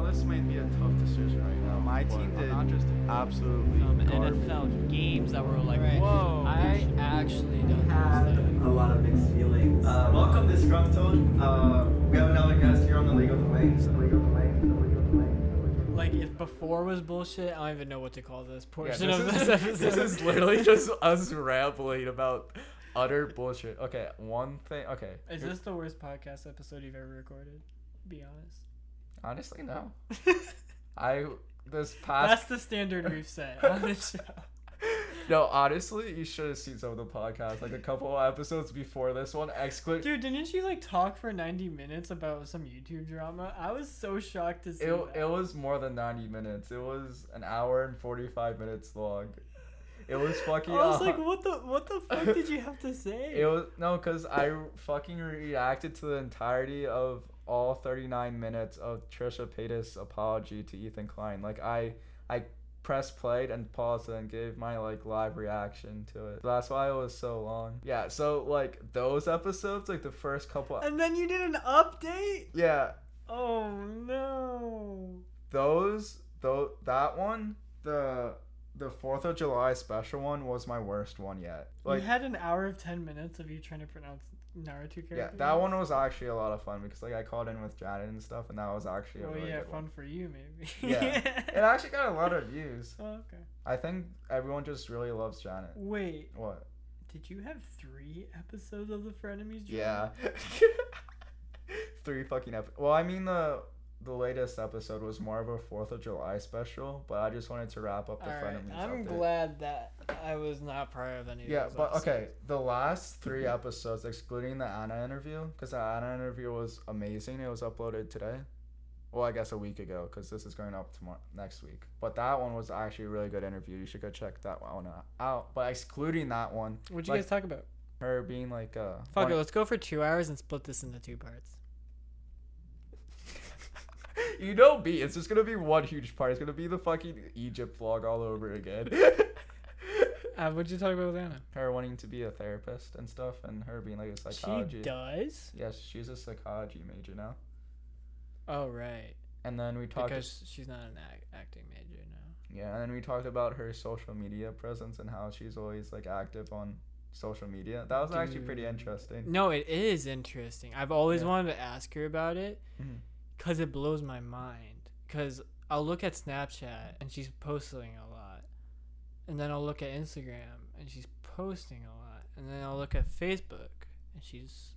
this might be a tough decision right now. My team did not just absolutely garbage. NFL games that were like, Right. whoa. I actually don't Had know. a lot of mixed feelings. Welcome, Disgruntled. We have another guest here on the Legal Domains. Like, if before was bullshit, I don't even know what to call this portion this of is- this episode. This is literally just us rambling about utter bullshit. Okay, one thing. Okay. Is this the worst podcast episode you've ever recorded? Be honest. Honestly, no. This past. That's the standard we've set on this show. No, honestly, you should have seen some of the podcasts, like a couple of episodes before this one. Dude, didn't you like talk for 90 minutes about some YouTube drama? I was so shocked to see that. It was more than 90 minutes. It was an hour and 45 minutes long. It was fucking. I was like, what the fuck did you have to say? It was because I fucking reacted to the entirety of all 39 minutes of Trisha Paytas' apology to Ethan Klein. Like I pressed play and paused it and gave my like live reaction to it. So that's why it was so long. Yeah, so like those episodes, like the first couple. And then you did an update? Yeah. Oh no. That one, the 4th of July special one was my worst one yet. Like, you had an hour of 10 minutes of you trying to pronounce Naruto characters? yeah, that one was actually a lot of fun because like I called in with Janet and stuff, and that was actually a really good fun one. for you maybe. Yeah, it actually got a lot of views. Oh, okay. I think everyone just really loves Janet. Wait, What? did you have 3 episodes of the Frenemies drama? Yeah. 3 fucking episodes. Well, I mean the latest episode was more of a 4th of July special, but I just wanted to wrap up the Alright, Frenemies I'm update. glad that I was not part of any of Yeah, those but okay, episodes. the last 3 episodes, excluding the Anna interview, because the Anna interview was amazing. It was uploaded today. Well, I guess a week ago, because this is going up next week. But that one was actually a really good interview. You should go check that one out. But excluding that one, What'd you like, guys talk about? her being like Fuck it, let's go for 2 hours and split this into 2 parts. You know me, it's just gonna be one huge part. It's gonna be the fucking Egypt vlog all over again. What'd you talk about with Anna? Her wanting to be a therapist and stuff, and her being like a psychology. She does? Yes, she's a psychology major now. Oh, right. And then we talked. Because she's not an acting major now. Yeah, and then we talked about her social media presence and how she's always like active on social media. That was actually pretty interesting. No, it is interesting. I've always Yeah. wanted to ask her about it Mhm. because it blows my mind. Because I'll look at Snapchat and she's posting a lot. And then I'll look at Instagram and she's posting a lot. And then I'll look at Facebook and she's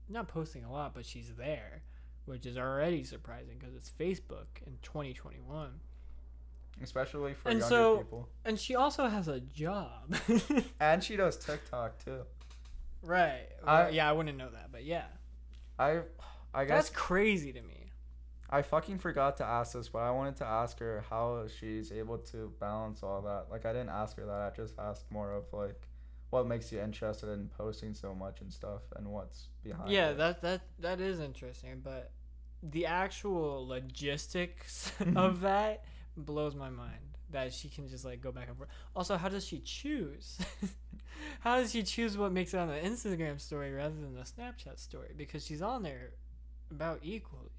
not posting a lot, but she's there, which is already surprising because it's Facebook in 2021. Especially for And younger so- people. And she also has a job. And she does TikTok too. Right. Yeah, I wouldn't know that, but yeah. I That's guess crazy to me. I fucking forgot to ask this, but I wanted to ask her how she's able to balance all that. Like, I didn't ask her that. I just asked more of, like, what makes you interested in posting so much and stuff and what's behind Yeah, it. that is interesting, but the actual logistics of that blows my mind. That she can just, like, go back and forth. Also, how does she choose? How does she choose what makes it on the Instagram story rather than the Snapchat story? Because she's on there about equally.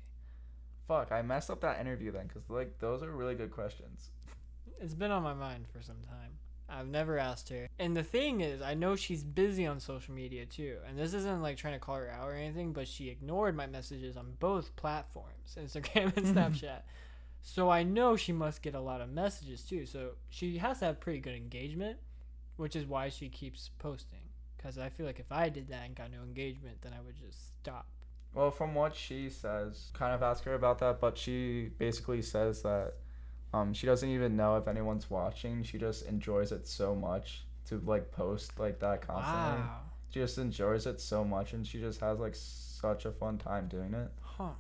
Fuck, I messed up that interview then, because, like, those are really good questions. It's been on my mind for some time. I've never asked her. And the thing is, I know she's busy on social media too. And this isn't like trying to call her out or anything, but she ignored my messages on both platforms, Instagram and Snapchat. So I know she must get a lot of messages too. So she has to have pretty good engagement, which is why she keeps posting. Because I feel like if I did that and got no engagement, then I would just stop. Well, from what she says, kind of ask her about that, but she basically says that she doesn't even know if anyone's watching. She just enjoys it so much to, like, post like that constantly. Wow. She just enjoys it so much, and she just has, like, such a fun time doing it. Huh.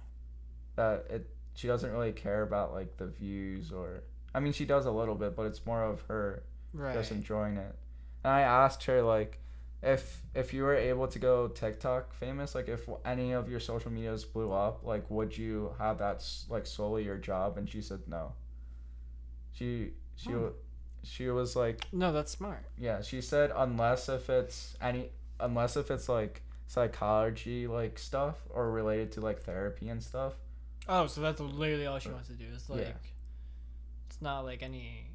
That she doesn't really care about, like, the views or... I mean, she does a little bit, but it's more of her Right. just enjoying it. And I asked her, like, if you were able to go TikTok famous, like, if any of your social medias blew up, like, would you have that, like, solely your job? And she said no. She was like... No, that's smart. Yeah, she said unless if it's like psychology, like, stuff or related to, like, therapy and stuff, Oh, so that's literally all she wants to do. It's like, Yeah. it's not like any,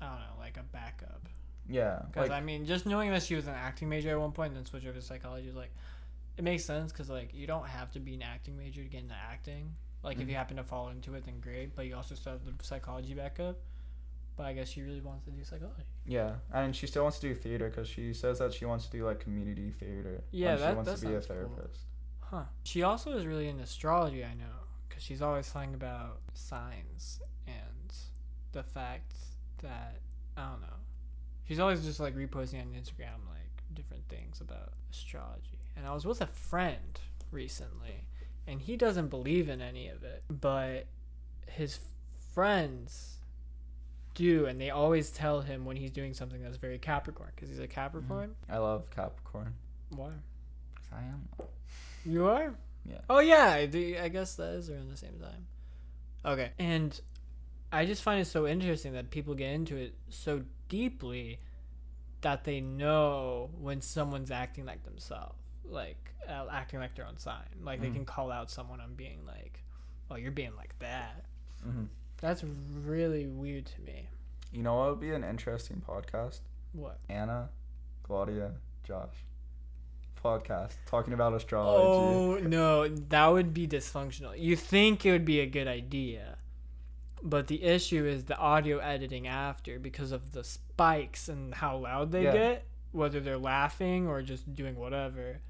I don't know, like a backup. Yeah. Because Like, I mean, just knowing that she was an acting major at one point and then switch over to psychology is like, it makes sense because like you don't have to be an acting major to get into acting. Like if you happen to fall into it, then great. But you also still have the psychology backup. But I guess she really wants to do psychology. yeah, and she still wants to do theater because she says that she wants to do like community theater. Yeah, when she wants that to be a sounds cool. therapist. Huh. She also is really into astrology, I know, because she's always talking about signs and the fact that, I don't know, she's always just like reposting on Instagram like different things about astrology. And I was with a friend recently, and he doesn't believe in any of it, but his friends do, and they always tell him when he's doing something that's very Capricorn, because he's a Capricorn. I love Capricorn. Why? 'Cause I am. You are? Yeah. Oh yeah, I guess that is around the same time. Okay. And I just find it so interesting that people get into it so deeply that they know when someone's acting like themselves, like acting like their own sign. Like they can call out someone on being like, "Oh, you're being like that." Mm-hmm. That's really weird to me. You know what would be an interesting podcast? What? Anna, Claudia, Josh. Podcast talking about astrology. Oh no, that would be dysfunctional. You think it would be a good idea, but the issue is the audio editing after, because of the spikes and how loud they get, whether they're laughing or just doing whatever.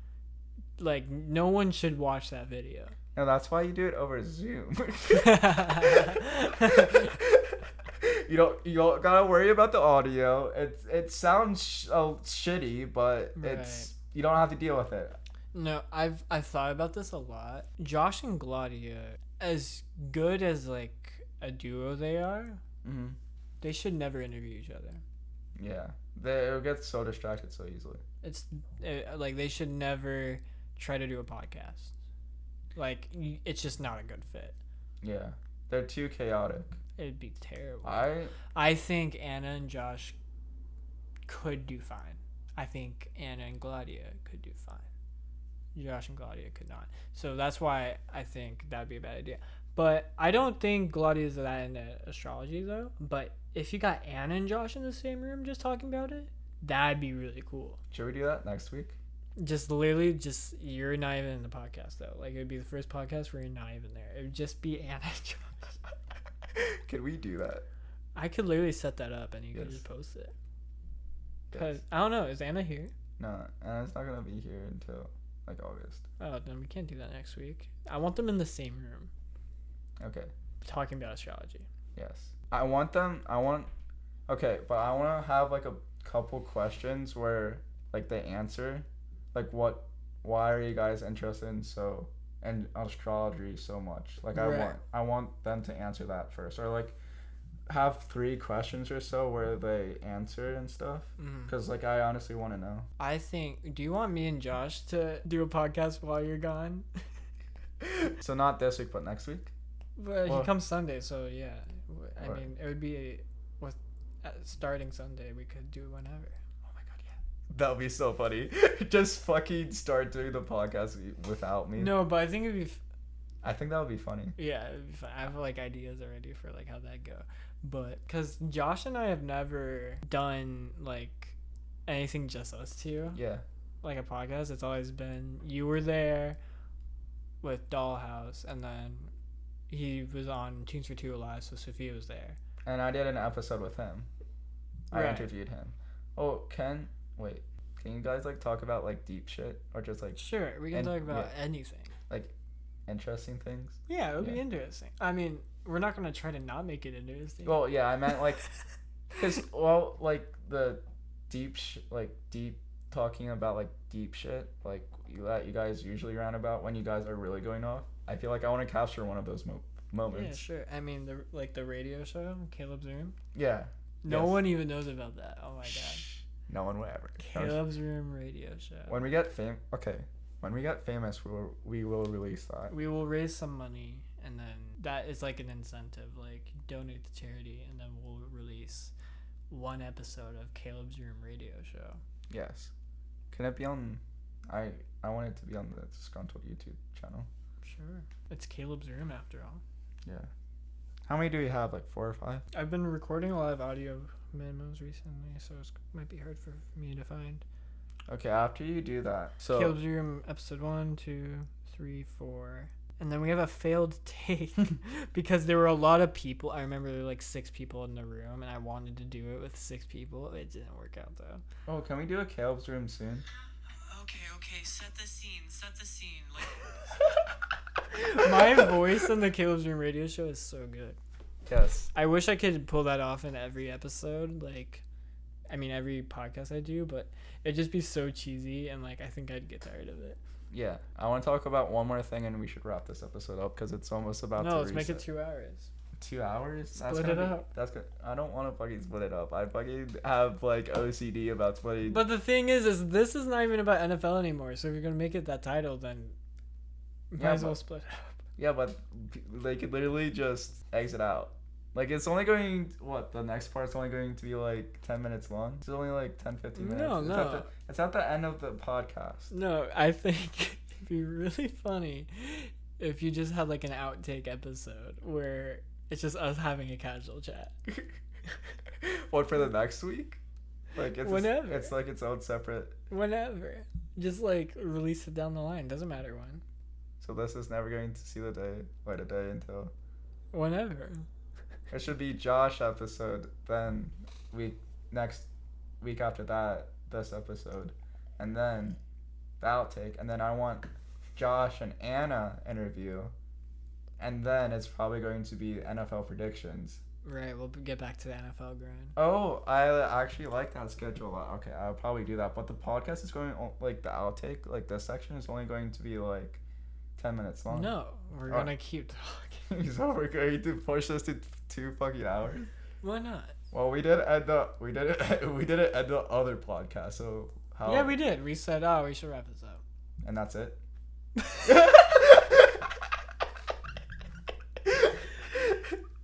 Like, no one should watch that video. No, that's why you do it over Zoom. You don't gotta worry about the audio. It sounds shitty, but it's you don't have to deal with it. No, I've thought about this a lot. Josh and Claudia, as good as like a duo they are, they should never interview each other. Yeah, they'll get so distracted so easily. It's like they should never try to do a podcast. Like, it's just not a good fit. Yeah, they're too chaotic. It'd be terrible. I think Anna and Josh could do fine. I think Anna and Claudia could do fine. Josh and Claudia could not. So that's why I think that'd be a bad idea. But I don't think Claudia's that into astrology, though. But if you got Anna and Josh in the same room just talking about it, that'd be really cool. Should we do that next week? Just literally, just you're not even in the podcast, though. Like, it would be the first podcast where you're not even there. It would just be Anna and Josh. Could we do that? I could literally set that up and you could just post it. Because, Yes. I don't know, is Anna here? No, Anna's not gonna be here until like August. Oh, then we can't do that next week. I want them in the same room Okay. talking about astrology. Yes. Okay, but I want to have like a couple questions where like they answer, like why are you guys interested in astrology so much? Like I want them to answer that first, or like have 3 questions or so where they answer and stuff. Because like I honestly want to know. I think, do you want me and Josh to do a podcast while you're gone? So not this week, but next week. But Well, he comes Sunday, so yeah. I Right. mean, it would be starting Sunday. We could do whenever. Oh my god, yeah. That would be so funny. Just fucking start doing the podcast without me. No, but I think it'd be. I think that would be funny. Yeah, it'd be fun. I have like ideas already for like how that go, but because Josh and I have never done like anything just us two. Yeah. Like a podcast. It's always been you were there with Dollhouse, and then he was on Tunes for Two Alive, so Sophia was there. And I did an episode with him. I Right. interviewed him. Oh, can you guys like talk about like deep shit or just like Sure, we can And- talk about yeah. anything. like interesting things? Yeah, it would be Yeah. interesting. I mean, we're not gonna try to not make it interesting. Well, yeah, I meant like cuz like the deep deep talking about like deep shit like you guys usually rant about when you guys are really going off. I feel like I want to capture one of those moments. Yeah, sure. I mean, the radio show, Caleb's Room. Yeah. No Yes. one even knows about that. Oh my god. Shh. No one will ever. Caleb's Room radio show. When we get famous, we will release that. We will raise some money, and then that is like an incentive, like donate to charity, and then we'll release one episode of Caleb's Room radio show. Yes. Can it be on? I want it to be on the Disgruntled YouTube channel. Sure. It's Caleb's room after all. Yeah. How many do we have? Like 4 or 5? I've been recording a lot of audio memos recently, so it might be hard for me to find. Okay, after you do that. So Caleb's room, episode 1, 2, 3, 4. And then we have a failed take because there were a lot of people. I remember there were like 6 people in the room, and I wanted to do it with 6 people. It didn't work out though. Oh, can we do a Caleb's room soon? Okay, set the scene. My voice on the Caleb's Room radio show is so good. Yes. I wish I could pull that off in every episode, every podcast I do, but it'd just be so cheesy, and I think I'd get tired of it. Yeah. I want to talk about one more thing, and we should wrap this episode up because it's almost about to No, let's reset. make it 2 hours. 2 hours? Split it up. That's good. I don't want to fucking split it up. I fucking have OCD about splitting. But the thing is this is not even about NFL anymore. So if you're gonna make it that title, then might as well split up. Yeah, but they could literally just exit out. It's only going, the next part's only going to be 10 minutes long? It's only 10, 15 minutes. No. It's at the end of the podcast. No, I think it'd be really funny if you just had an outtake episode where it's just us having a casual chat. What, for the next week? It's Whenever. It's its own separate. Whenever. Just release it down the line. Doesn't matter when. So this is never going to see the light of day until. Whenever. It should be Josh episode, then next week after that, this episode, and then the outtake, and then I want Josh and Anna interview, and then it's probably going to be NFL predictions. Right, we'll get back to the NFL grind. Oh, I actually like that schedule a lot. Okay, I'll probably do that, but the podcast is going, the outtake, this section is only going to be 10 minutes long. No, we're gonna keep talking. So we're going to push this to 2 fucking hours? Why not? Well, we did end the other podcast, so how? Yeah, we did. We said, we should wrap this up. And that's it.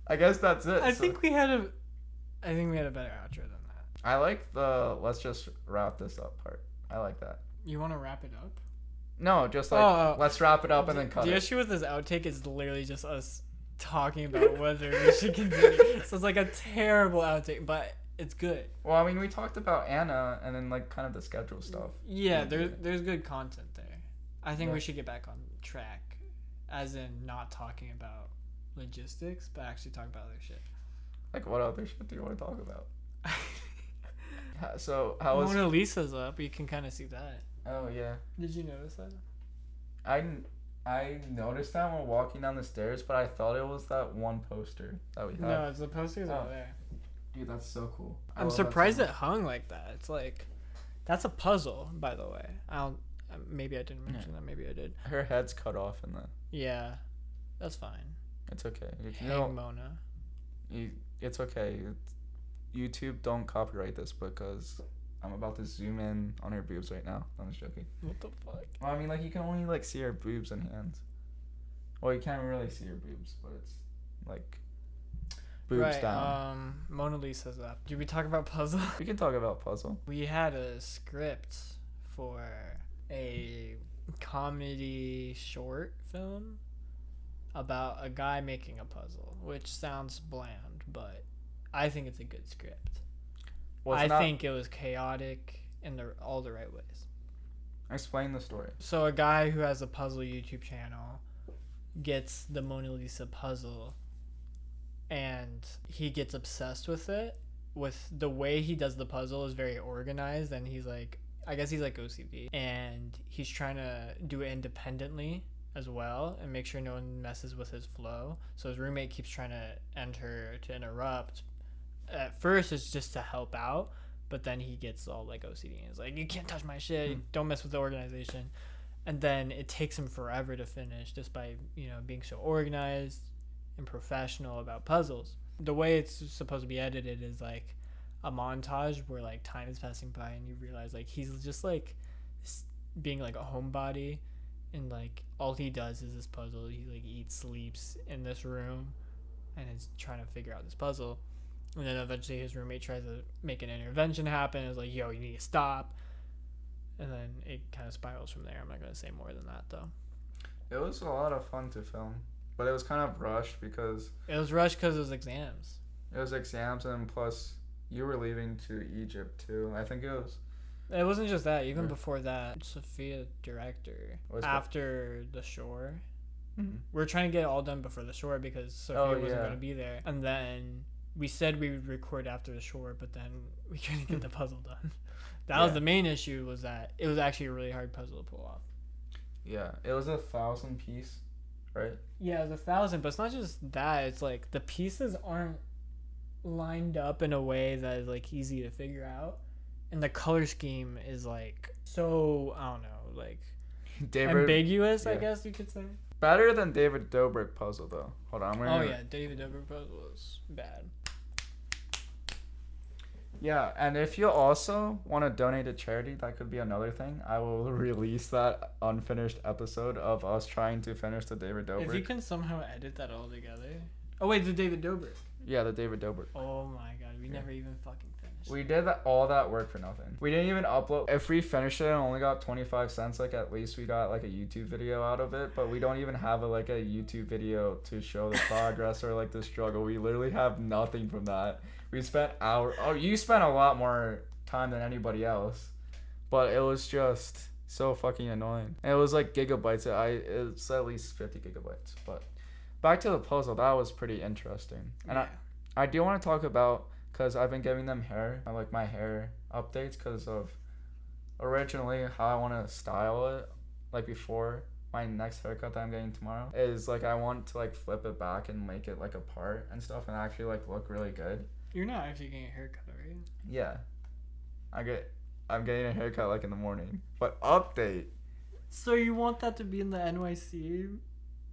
I guess that's it. I think we had a better outro than that. I like the let's just wrap this up part. I like that. You want to wrap it up? No, just let's wrap it up and then cut The it. issue with this outtake is literally just us talking about whether we should continue. So it's a terrible outtake, but it's good. Well, I mean, we talked about Anna and then kind of the schedule stuff. Yeah, there's good content there. I think Yeah. we should get back on track, as in not talking about logistics, but actually talk about other shit. What other shit do you want to talk about? So how was? Mona Lisa's up. You can kind of see that. Oh yeah. Did you notice that? I noticed that when walking down the stairs, but I thought it was that one poster that we had. No, it's the posters over there. Dude, that's so cool. I'm surprised it hung like that. It's that's a puzzle, by the way. Maybe I didn't mention that. Maybe I did. Her head's cut off in the. Yeah, that's fine. It's okay. Mona. It's okay. YouTube don't copyright this because I'm about to zoom in on her boobs right now. I'm just joking. What the fuck? Well, I mean, you can only see her boobs and hands. Well, you can't really see her boobs, but it's boobs down. Mona Lisa's up. Did we talk about puzzle? We can talk about puzzle. We had a script for a comedy short film about a guy making a puzzle, which sounds bland, but I think it's a good script. I think it was chaotic in all the right ways. Explain the story. So a guy who has a puzzle YouTube channel gets the Mona Lisa puzzle, and he gets obsessed with it. With the way he does the puzzle is very organized, and I guess he's OCD, and he's trying to do it independently as well and make sure no one messes with his flow. So his roommate keeps trying to enter to interrupt. At first it's just to help out, but then he gets all OCD and is you can't touch my shit, don't mess with the organization. And then it takes him forever to finish just by being so organized and professional about puzzles. The way it's supposed to be edited is a montage where time is passing by and you realize he's just being a homebody, and all he does is this puzzle. He eats, sleeps in this room and is trying to figure out this puzzle. And then eventually his roommate tries to make an intervention happen. It's yo, you need to stop. And then it kind of spirals from there. I'm not going to say more than that, though. It was a lot of fun to film, but it was kind of rushed because It was rushed because it was exams. it was exams, and plus you were leaving to Egypt too. I think it was. It wasn't just that. Even Yeah. before that, Sophia director Was after the shore. Mhm. We were trying to get it all done before the shore because Sophia Oh, wasn't yeah. going to be there. And then we said we would record after the shore, but then we couldn't get the puzzle done. That was Yeah. the main issue, was that it was actually a really hard puzzle to pull off. Yeah, it was 1,000 piece, right? Yeah, it was 1,000, but it's not just that. It's like the pieces aren't lined up in a way that is like easy to figure out. And the color scheme is like so, I don't know, like ambiguous, I yeah. guess you could say. Better than David Dobrik puzzle though. Hold on, I'm gonna. Oh yeah, David Dobrik puzzle was bad. Yeah, and if you also want to donate to charity, that could be another thing. I will release that unfinished episode of us trying to finish the David Dobrik. If you can somehow edit that all together. Oh wait, the David Dobrik. Yeah, the David Dobrik. Oh my god, we Yeah. never even fucking finished. We did all that work for nothing. We didn't even upload. If we finished it and only got 25 cents, like at least we got like a YouTube video out of it. But we don't even have like a YouTube video to show the progress or like the struggle. We literally have nothing from that. We spent hours. Oh, you spent a lot more time than anybody else, but it was just so fucking annoying. And it was like gigabytes. It's at least 50 gigabytes. But back to the puzzle, that was pretty interesting. And Yeah. I do want to talk about, because I've been giving them hair, I like my hair updates because of originally how I want to style it, like before my next haircut that I'm getting tomorrow, is like I want to like flip it back and make it like a part and stuff and actually like look really good. You're not actually getting a haircut, right? Yeah. I'm getting a haircut like in the morning. But update. So you want that to be in the NYC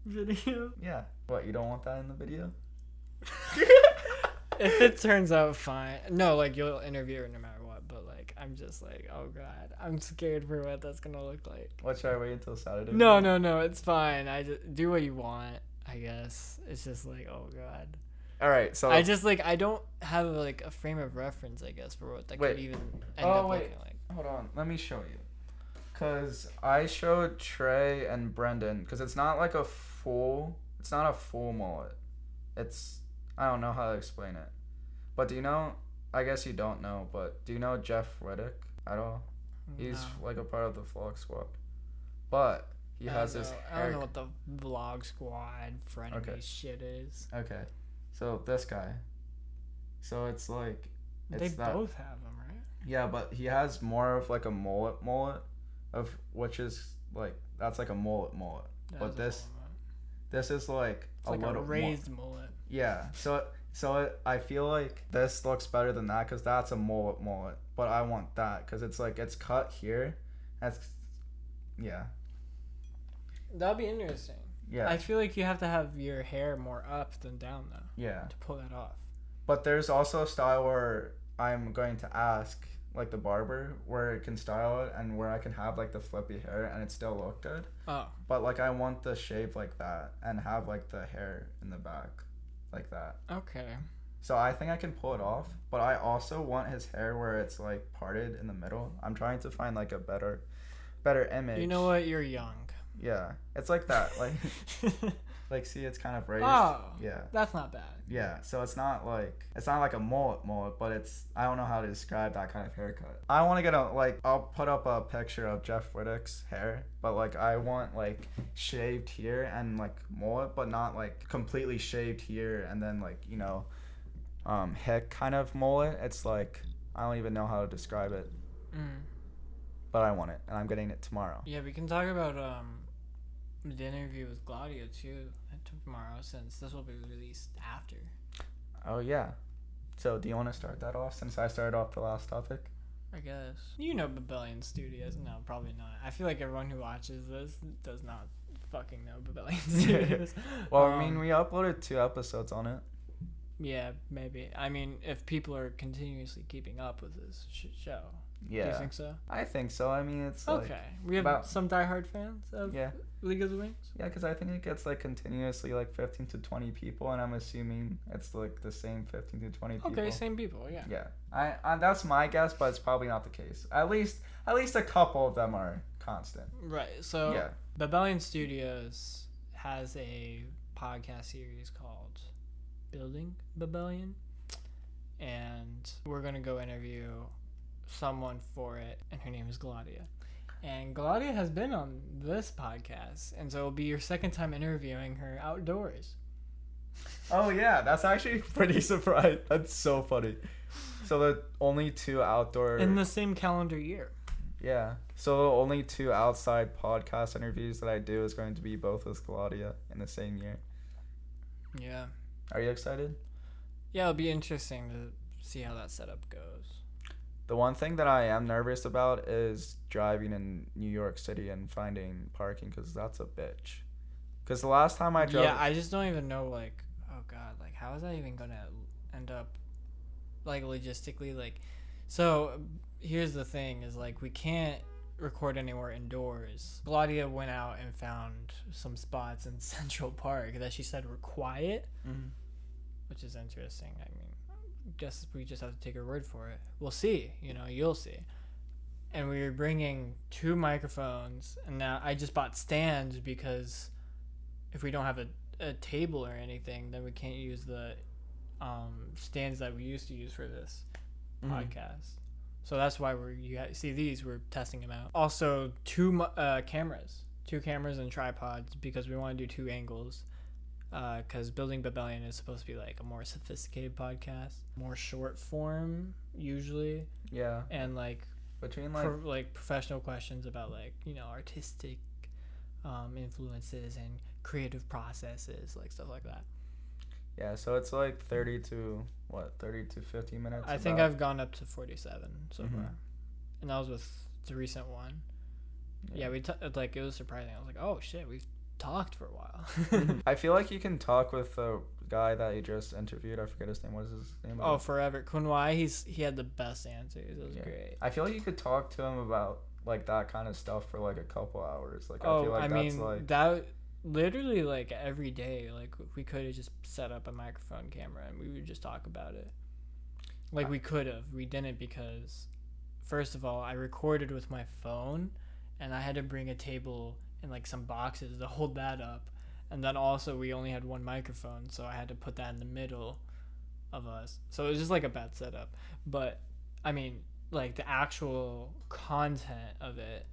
video? Yeah. What, you don't want that in the video? If it turns out fine. No, like you'll interview her no matter what, but like I'm just like, oh god, I'm scared for what that's gonna look like. What, should I wait until Saturday? No, it's fine. I just do what you want, I guess. It's just like, oh god. Alright, so I just like I don't have like a frame of reference, I guess, for what that Wait. could even end Oh, up wait. looking like. hold on, let me show you. Cause I showed Trey and Brendan, cause it's not a full mullet. I don't know how to explain it. But do you know, I guess you don't know, but do you know Jeff Reddick at all? He's No. like a part of the vlog squad. But he I has don't this know. I hair. don't know what the vlog squad frenemy Okay. shit is. Okay. So this guy. So it's like They that. both have them, right? Yeah, but he has more of like a mullet of which is like that's like a mullet. But That's this is like it's like a little raised mullet. Yeah. I feel like this looks better than that cuz that's a mullet. But I want that cuz it's like it's cut here. Yeah. That'd be interesting. Yeah. I feel like you have to have your hair more up than down though Yeah. to pull that off. But there's also a style where I'm going to ask like the barber where it can style it and where I can have like the flippy hair and it still look good. Oh, But like I want the shape like that and have like the hair in the back like that. okay. So I think I can pull it off, but I also want his hair where it's like parted in the middle. I'm trying to find like a better image. You know what? You're young. Yeah. It's like that. Like see it's kind of raised. Oh, Yeah. that's not bad. Yeah, so it's not like a mullet, but I don't know how to describe that kind of haircut. I want to get I'll put up a picture of Jeff Whittick's hair, but like I want like shaved here and like mullet, but not like completely shaved here and then like, you know, hick kind of mullet. It's like, I don't even know how to describe it, but I want it and I'm getting it tomorrow. Yeah, we can talk about the interview with Claudia too tomorrow, since this will be released after. Oh yeah. So do you want to start that off since I started off the last topic? I guess. You know Babellion Studios. No, probably not. I feel like everyone who watches this does not fucking know Babellion Studios. Well, I mean, we uploaded 2 episodes on it. Yeah, maybe. I mean, if people are continuously keeping up with this show, Yeah. Do you think so? I think so. I mean, it's like, Okay. We have about- some diehard fans of yeah. League of the Wings. Yeah, because I think it gets like continuously like 15 to 20 people, and I'm assuming it's like the same 15 to 20 people. Okay, same people, yeah. Yeah, I that's my guess, but it's probably not the case. At least a couple of them are constant. Right. So Yeah. Babellion Studios has a podcast series called Building Babellion, and we're gonna go interview someone for it, and her name is Gladia. And Gladia has been on this podcast, and so it'll be your second time interviewing her outdoors. Oh yeah, that's actually pretty surprised. That's so funny. So the only two outdoor. In the same calendar year. Yeah. So the only two outside podcast interviews that I do is going to be both with Claudia in the same year. Yeah. Are you excited? Yeah, it'll be interesting to see how that setup goes. The one thing that I am nervous about is driving in New York City and finding parking, because that's a bitch. Because the last time I drove... Yeah, I just don't even know, like, oh god, like, how is that even gonna end up, like, logistically, like... So, here's the thing, is, like, we can't record anywhere indoors. Claudia went out and found some spots in Central Park that she said were quiet, which is interesting. I mean, guess we just have to take her word for it. We'll see, you'll see. And we were bringing 2 microphones, and now I just bought stands because if we don't have a table or anything, then we can't use the stands that we used to use for this podcast. So that's why see these, we're testing them out. Also, 2 cameras and tripods, because we want to do 2 angles. Because Building Babellion is supposed to be like a more sophisticated podcast, more short form usually. Yeah. And like between like professional questions about like artistic influences and creative processes, like stuff like that. Yeah. So it's like 30 to 50 minutes. I think I've gone up to 47 so far, and that was with the recent one. Yeah, like it was surprising. I was like, oh shit, we've talked for a while. I feel like you can talk with the guy that you just interviewed. I forget his name. What is his name? Oh, forever. Kunwai. He had the best answers. It was great. I feel like you could talk to him about like that kind of stuff for like a couple hours. Like I feel like that's like that literally like every day. Like we could have just set up a microphone camera and we would just talk about it. Like we could have. We didn't, because first of all, I recorded with my phone and I had to bring a table and like some boxes to hold that up, and then also we only had 1 microphone, so I had to put that in the middle of us, so it was just like a bad setup. But I mean, like the actual content of it,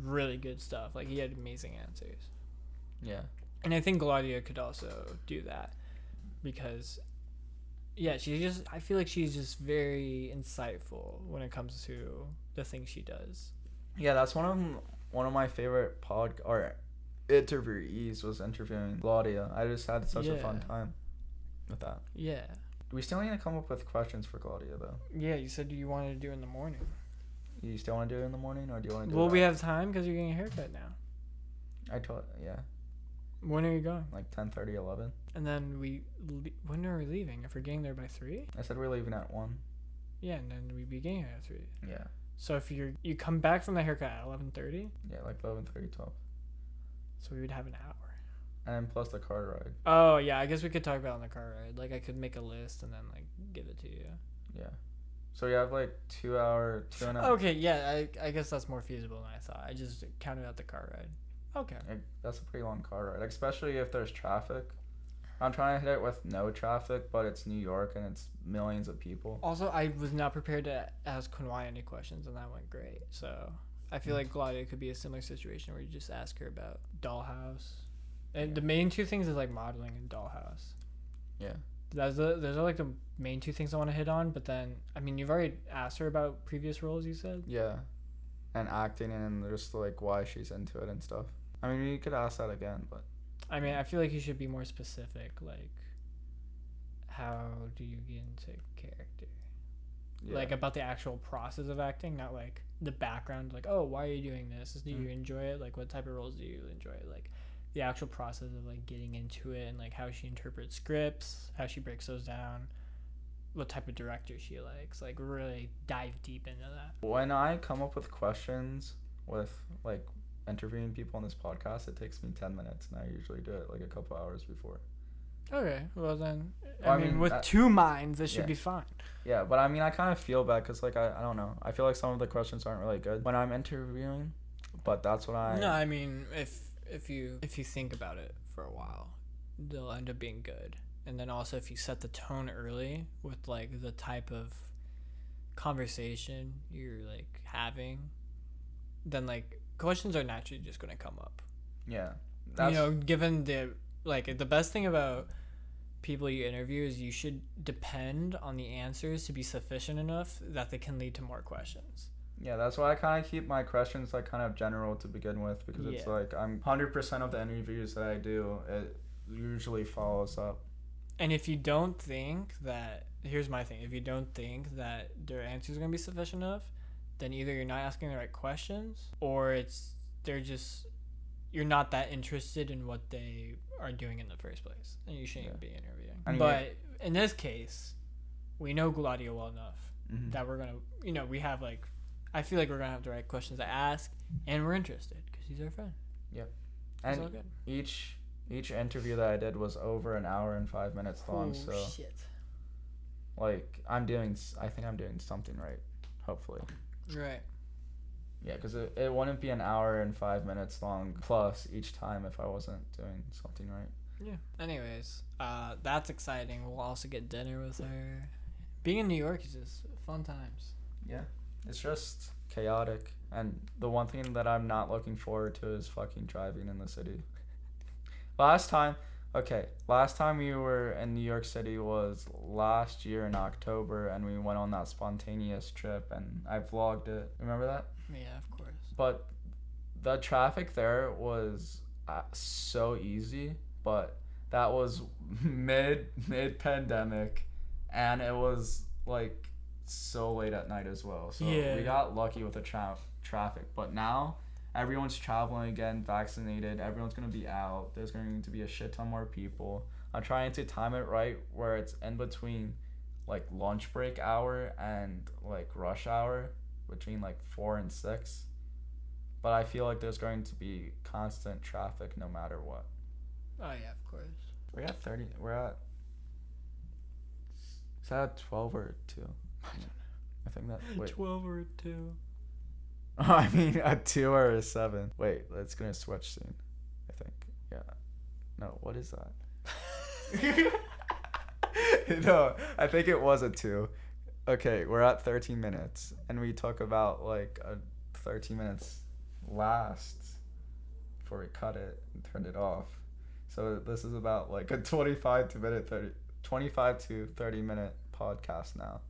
really good stuff. Like he had amazing answers. Yeah. And I think Claudia could also do that, because I feel like she's just very insightful when it comes to the things she does. Yeah, that's one of my favorite interviewees was interviewing Claudia. I just had such a fun time with that. Yeah. We still need to come up with questions for Claudia, though. Yeah, you said you wanted to do it in the morning. You still want to do it in the morning, or do you want to do it? Well, we have time because you're getting a haircut now. Yeah. When are you going? Like 10:30, 11. And then when are we leaving? If we're getting there by 3? I said we're leaving at 1. Yeah, and then we'd be getting there at 3. Yeah. So if you come back from the haircut at 11:30? Yeah, like 11:30, 12. So we would have an hour. And plus the car ride. Oh, yeah, I guess we could talk about it on the car ride. Like, I could make a list and then, like, give it to you. Yeah. So you have, like, 2 hour, 2.5. Okay, yeah, I guess that's more feasible than I thought. I just counted out the car ride. Okay. That's a pretty long car ride, especially if there's traffic. I'm trying to hit it with no traffic, but it's New York and it's millions of people. Also, I was not prepared to ask Kunwai any questions, and that went great. So I feel like Claudia could be a similar situation where you just ask her about Dollhouse. And the main 2 things is like modeling and Dollhouse. Yeah. Those are like the main 2 things I want to hit on. But then, I mean, you've already asked her about previous roles, you said? Yeah. And acting and just like why she's into it and stuff. I mean, you could ask that again, but. I mean, I feel like you should be more specific, like, how do you get into character? Yeah. Like, about the actual process of acting, not, like, the background, like, oh, why are you doing this? Do you enjoy it? Like, what type of roles do you enjoy? Like, the actual process of, like, getting into it and, like, how she interprets scripts, how she breaks those down. what type of director she likes. Like really dive deep into that. When I come up with questions with like interviewing people on this podcast, it takes me 10 minutes, and I usually do it like a couple hours before. Okay, well then, Well, I mean, with 2 minds, it should yeah. be fine. Yeah, but I mean, I kind of feel bad because like I don't know. I feel like some of the questions aren't really good when I'm interviewing, but that's what I. No, I mean, if you think about it for a while, they'll end up being good. And then also if you set the tone early with like the type of conversation you're like having, then like questions are naturally just going to come up. Yeah. Given the best thing about people you interview is you should depend on the answers to be sufficient enough that they can lead to more questions. Yeah, that's why I kind of keep my questions like kind of general to begin with, because it's like I'm 100% of the interviews that I do, it usually follows up. And if you don't think that, here's my thing, if you don't think that their answers are going to be sufficient enough, then either you're not asking the right questions, or you're not that interested in what they are doing in the first place, and you shouldn't be interviewing. But in this case, we know Gladio well enough that we're going to, we have like, I feel like we're going to have the right questions to ask, and we're interested because he's our friend. Yep. It's And all good. each interview that I did was over an hour and 5 minutes long. Oh, so shit. like I think I'm doing something right, hopefully. Right. Yeah, because it wouldn't be an hour and 5 minutes long plus each time if I wasn't doing something right. Yeah. Anyways, that's exciting. We'll also get dinner with her. Being in New York is just fun times. Yeah. It's just chaotic. And the one thing that I'm not looking forward to is fucking driving in the city. Last time we were in New York City was last year in October, and we went on that spontaneous trip, and I vlogged it. Remember that? Yeah, of course. But the traffic there was so easy, but that was mid-pandemic, and it was like so late at night as well. So we got lucky with the traffic, but now everyone's traveling again, vaccinated. Everyone's going to be out. There's going to be a shit ton more people. I'm trying to time it right where it's in between like lunch break hour and like rush hour, between like 4 and 6. But I feel like there's going to be constant traffic no matter what. Oh yeah, of course. Is that at 12 or 2? I think that, wait. 12 or 2. I mean, a 2 or a 7. Wait, it's gonna switch soon, I think. Yeah. No, what is that? No, I think it was a 2. Okay, we're at 13 minutes, and we took about like a 13 minutes last before we cut it and turned it off. So this is about like a 25 to 30 minute podcast now.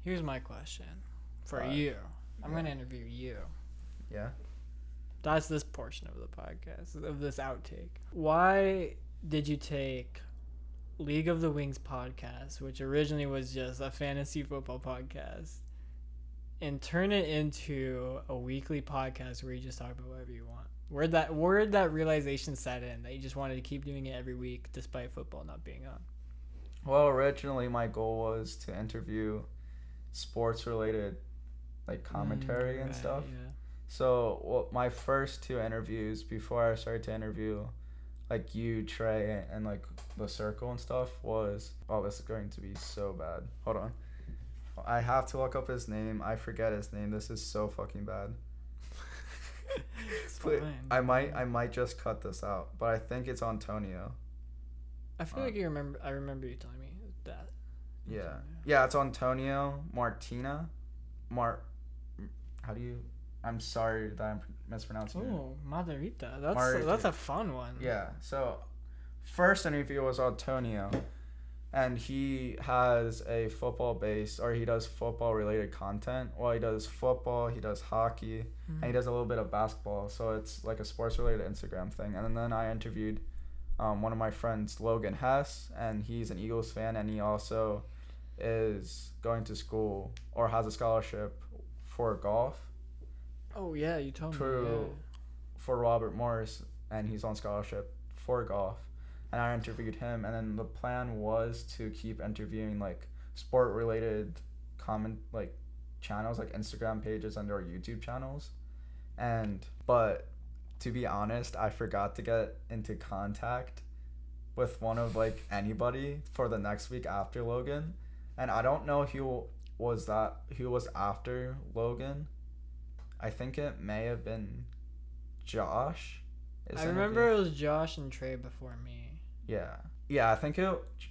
Here's my question for you. I'm going to interview you. Yeah? That's this portion of the podcast, of this outtake. Why did you take League of the Wings podcast, which originally was just a fantasy football podcast, and turn it into a weekly podcast where you just talk about whatever you want? Where'd that realization set in that you just wanted to keep doing it every week despite football not being on? Well, originally my goal was to interview sports related like commentary and stuff. Yeah. So my first 2 interviews before I started to interview like you, Trey, and like the circle and stuff was, oh, this is going to be so bad. Hold on. I have to look up his name. I forget his name. This is so fucking bad. It's I might just cut this out, but I think it's Antonio. I feel like I remember you telling me that. Yeah. Yeah, it's Antonio Martina. I'm sorry that I'm mispronouncing it. Oh, Margarita. Margarita. That's a fun one. Yeah. So, first interview was Antonio, and he has a he does football related content. Well, he does football, he does hockey, and he does a little bit of basketball. So it's like a sports related Instagram thing. And then I interviewed one of my friends, Logan Hess, and he's an Eagles fan, and he also is going to school or has a scholarship for golf. Oh yeah, you told me. For Robert Morris, and he's on scholarship for golf. And I interviewed him, and then the plan was to keep interviewing like sport related comment like channels, like Instagram pages and or YouTube channels. But to be honest, I forgot to get into contact with one of like anybody for the next week after Logan, and I don't know who was after Logan. I think it may have been Josh. I remember it was Josh and Trey before me. Yeah,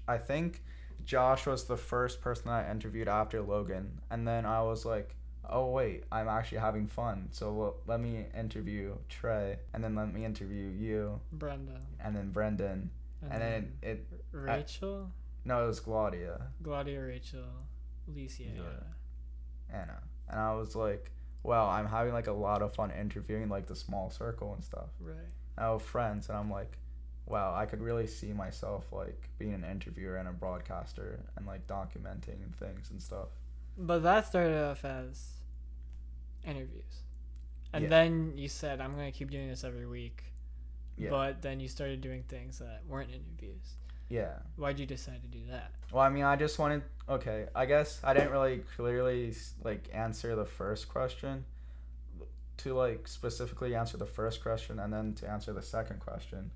I think Josh was the first person I interviewed after Logan, and then I was like, oh wait, I'm actually having fun, so let me interview Trey, and then let me interview you, Brenda, and then Brendan, and then Rachel. No, it was Glaudia, Rachel, Alicia, Anna, and I was like, well, I'm having like a lot of fun interviewing like the small circle and stuff. Right. I have friends, and I'm like, wow, I could really see myself like being an interviewer and a broadcaster and like documenting things and stuff. But that started off as interviews. And Yeah. then you said, I'm going to keep doing this every week. Yeah. But then you started doing things that weren't interviews. Yeah. Why'd you decide to do that? Well, I mean, I just wanted, okay, I guess I didn't really clearly like answer the first question. To like specifically answer the first question and then to answer the second question.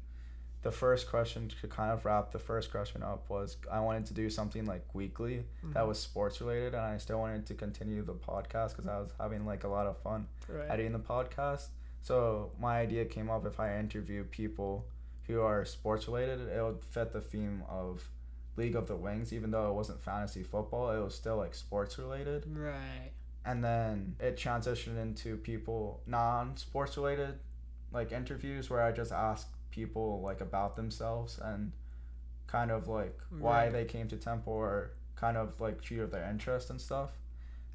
The first question, to kind of wrap the first question up, was I wanted to do something like weekly that was sports related, and I still wanted to continue the podcast because I was having like a lot of fun editing the podcast. So my idea came up, if I interview people who are sports related, it would fit the theme of League of the Wings. Even though it wasn't fantasy football, it was still like sports related. Right. And then it transitioned into people non-sports related like interviews where I just ask people like about themselves and kind of like why they came to Temple, or kind of like few of their interests and stuff.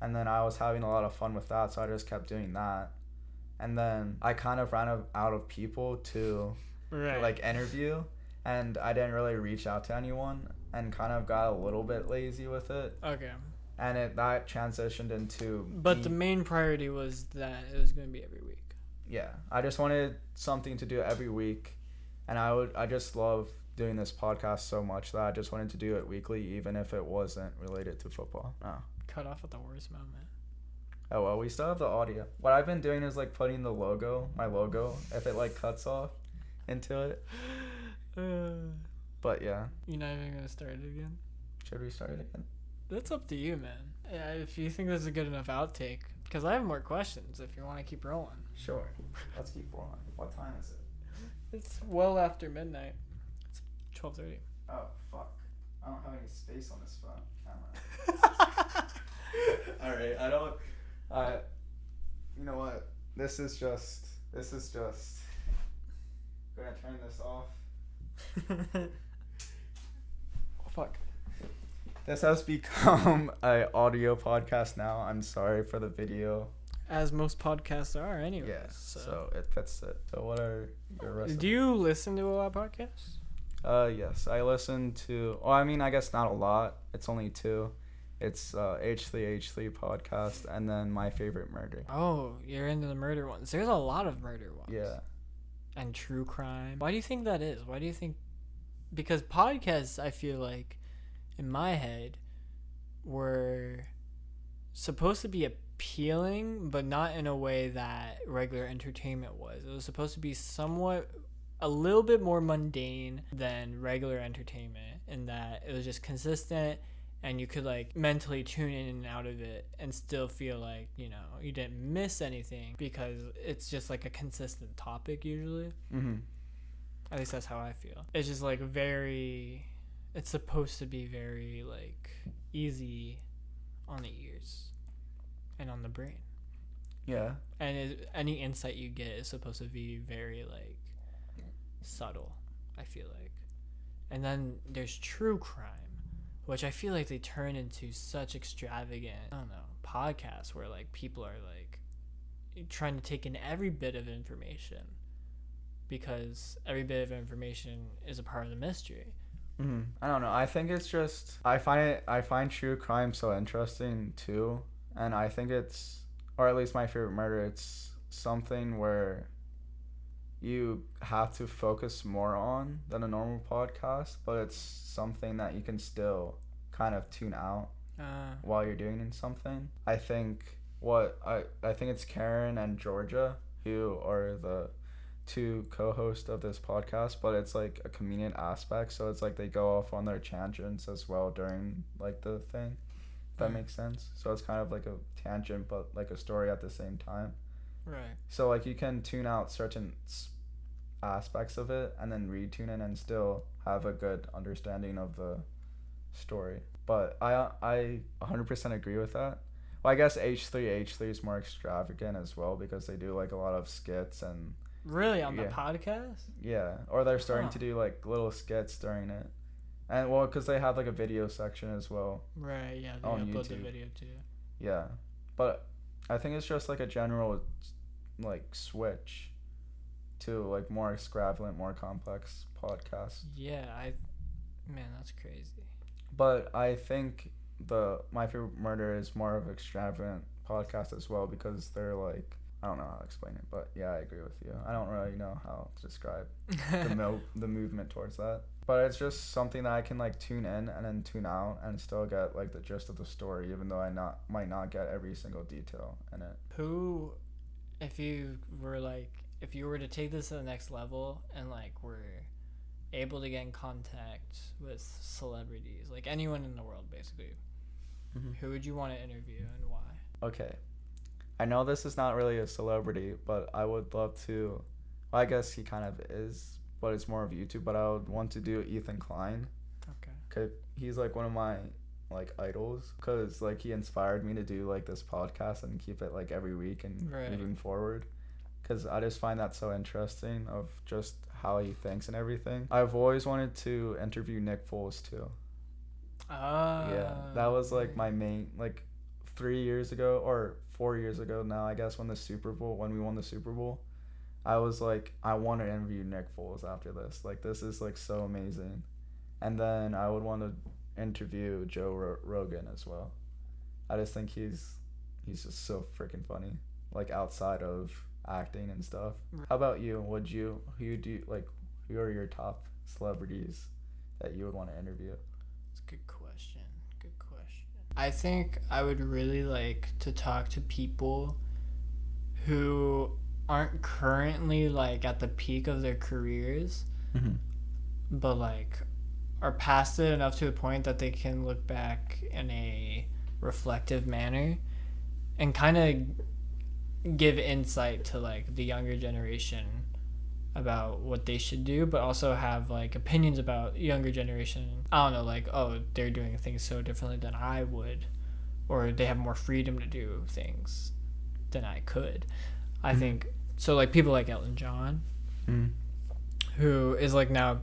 And then I was having a lot of fun with that, so I just kept doing that. And then I kind of ran out of people to like interview, and I didn't really reach out to anyone, and kind of got a little bit lazy with it. Okay. And that transitioned into But the main priority was that it was going to be every week. Yeah, I just wanted something to do every week, and I just love doing this podcast so much that I just wanted to do it weekly, even if it wasn't related to football. Cut off at the worst moment. Oh well, we still have the audio. What I've been doing is like putting my logo, if it like cuts off into it. But yeah. You're not even going to start it again? Should we start it again? That's up to you, man. Yeah, if you think this is a good enough outtake. Because I have more questions if you want to keep rolling. Sure. Let's keep rolling. What time is it? It's well after midnight. It's 12:30. Oh, fuck. I don't have any space on this phone camera. Alright, you know what? This is just gonna turn this off. Oh, fuck. This has become an audio podcast now. I'm sorry for the video. As most podcasts are, anyway. Yeah, so it fits it. So what are your rest? Do you listen to a lot of podcasts? Yes, I listen to. Well, I mean, I guess not a lot. It's only 2. It's H3H3 podcast, and then My Favorite Murder. Oh, you're into the murder ones. There's a lot of murder ones. Yeah. And true crime. Why do you think that is? Why do you think? Because podcasts, I feel like, in my head, were supposed to be appealing, but not in a way that regular entertainment was. It was supposed to be a little bit more mundane than regular entertainment, in that it was just consistent, and you could like mentally tune in and out of it and still feel like, you know, you didn't miss anything because it's just like a consistent topic usually. Mm-hmm. At least that's how I feel. It's just like it's supposed to be very like easy on the ears and on the brain. Yeah. And any insight you get is supposed to be very like subtle, I feel like. And then there's true crime, which I feel like they turn into such extravagant, I don't know, podcasts where like people are like trying to take in every bit of information, because every bit of information is a part of the mystery. Mm-hmm. I don't know. I think it's just I find true crime so interesting too, and I think it's, or at least My Favorite Murder, it's something where you have to focus more on than a normal podcast, but it's something that you can still kind of tune out. while you're doing something. I think I think it's Karen and Georgia who are the two co-hosts of this podcast, but it's like a comedian aspect, so it's like they go off on their tangents as well during like the thing. If that makes sense. So it's kind of like a tangent, but like a story at the same time. Right. So like you can tune out certain aspects of it and then retune it and still have a good understanding of the story. But I 100% agree with that. Well, I guess H3 is more extravagant as well because they do like a lot of skits and Really, on the podcast? yeah, or they're starting to do like little skits during it. And well, because they have like a video section as well. Right, yeah, they on upload the YouTube. video too. Yeah, but I think it's just like a general like switch to like more extravagant, more complex podcasts. Yeah, man, that's crazy. But I think the My Favorite Murder is more of an extravagant podcast as well because they're like, I don't know how to explain it, but yeah, I agree with you. I don't really know how to describe the movement towards that. But it's just something that I can like tune in and then tune out and still get like the gist of the story, even though I might not get every single detail in it. Who, if you were to take this to the next level and like were able to get in contact with celebrities, like anyone in the world basically, who would you want to interview and why? Okay. I know this is not really a celebrity, but I would love to, well, I guess he kind of is, but it's more of YouTube, but I would want to do Ethan Klein. Okay. 'Cause he's like one of my like idols, because like he inspired me to do like this podcast and keep it like every week and moving forward, because I just find that so interesting of just how he thinks and everything. I've always wanted to interview Nick Foles too. Yeah, that was like my main, like 3 years ago or 4 years ago now, I guess, when we won the Super Bowl, I was like, I want to interview Nick Foles after this. Like, this is like so amazing. And then I would want to interview Joe Rogan as well. I just think he's just so freaking funny, like outside of acting and stuff. How about you? Who are your top celebrities that you would want to interview? That's a good question. I think I would really like to talk to people who aren't currently like at the peak of their careers, but like are past it enough to the point that they can look back in a reflective manner and kind of give insight to like the younger generation about what they should do, but also have like opinions about younger generation. I don't know, like, oh, they're doing things so differently than I would, or they have more freedom to do things than I could. I think so. Like people like Elton John, who is like now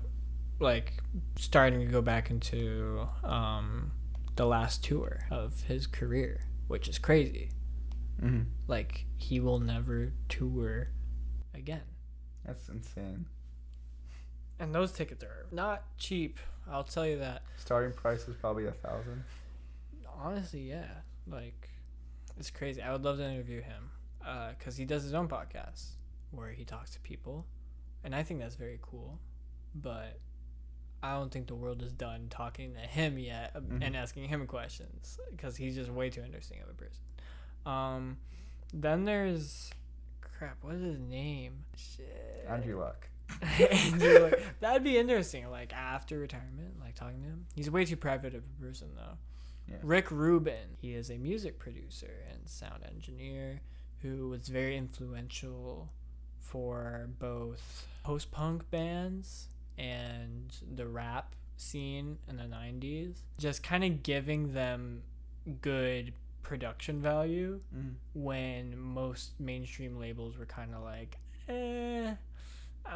like starting to go back into the last tour of his career, which is crazy. Like he will never tour again. That's insane. And those tickets are not cheap, I'll tell you that. Starting price is probably $1,000. Honestly, yeah. Like, it's crazy. I would love to interview him because he does his own podcast where he talks to people, and I think that's very cool. But I don't think the world is done talking to him yet and asking him questions because he's just way too interesting of a person. Then there's... Crap, what is his name? Shit. Andrew Luck. Andrew Luck. That'd be interesting, like after retirement, like talking to him. He's way too private of a person, though. Yeah. Rick Rubin. He is a music producer and sound engineer who was very influential for both post-punk bands and the rap scene in the 90s. Just kind of giving them good production value when most mainstream labels were kind of like, I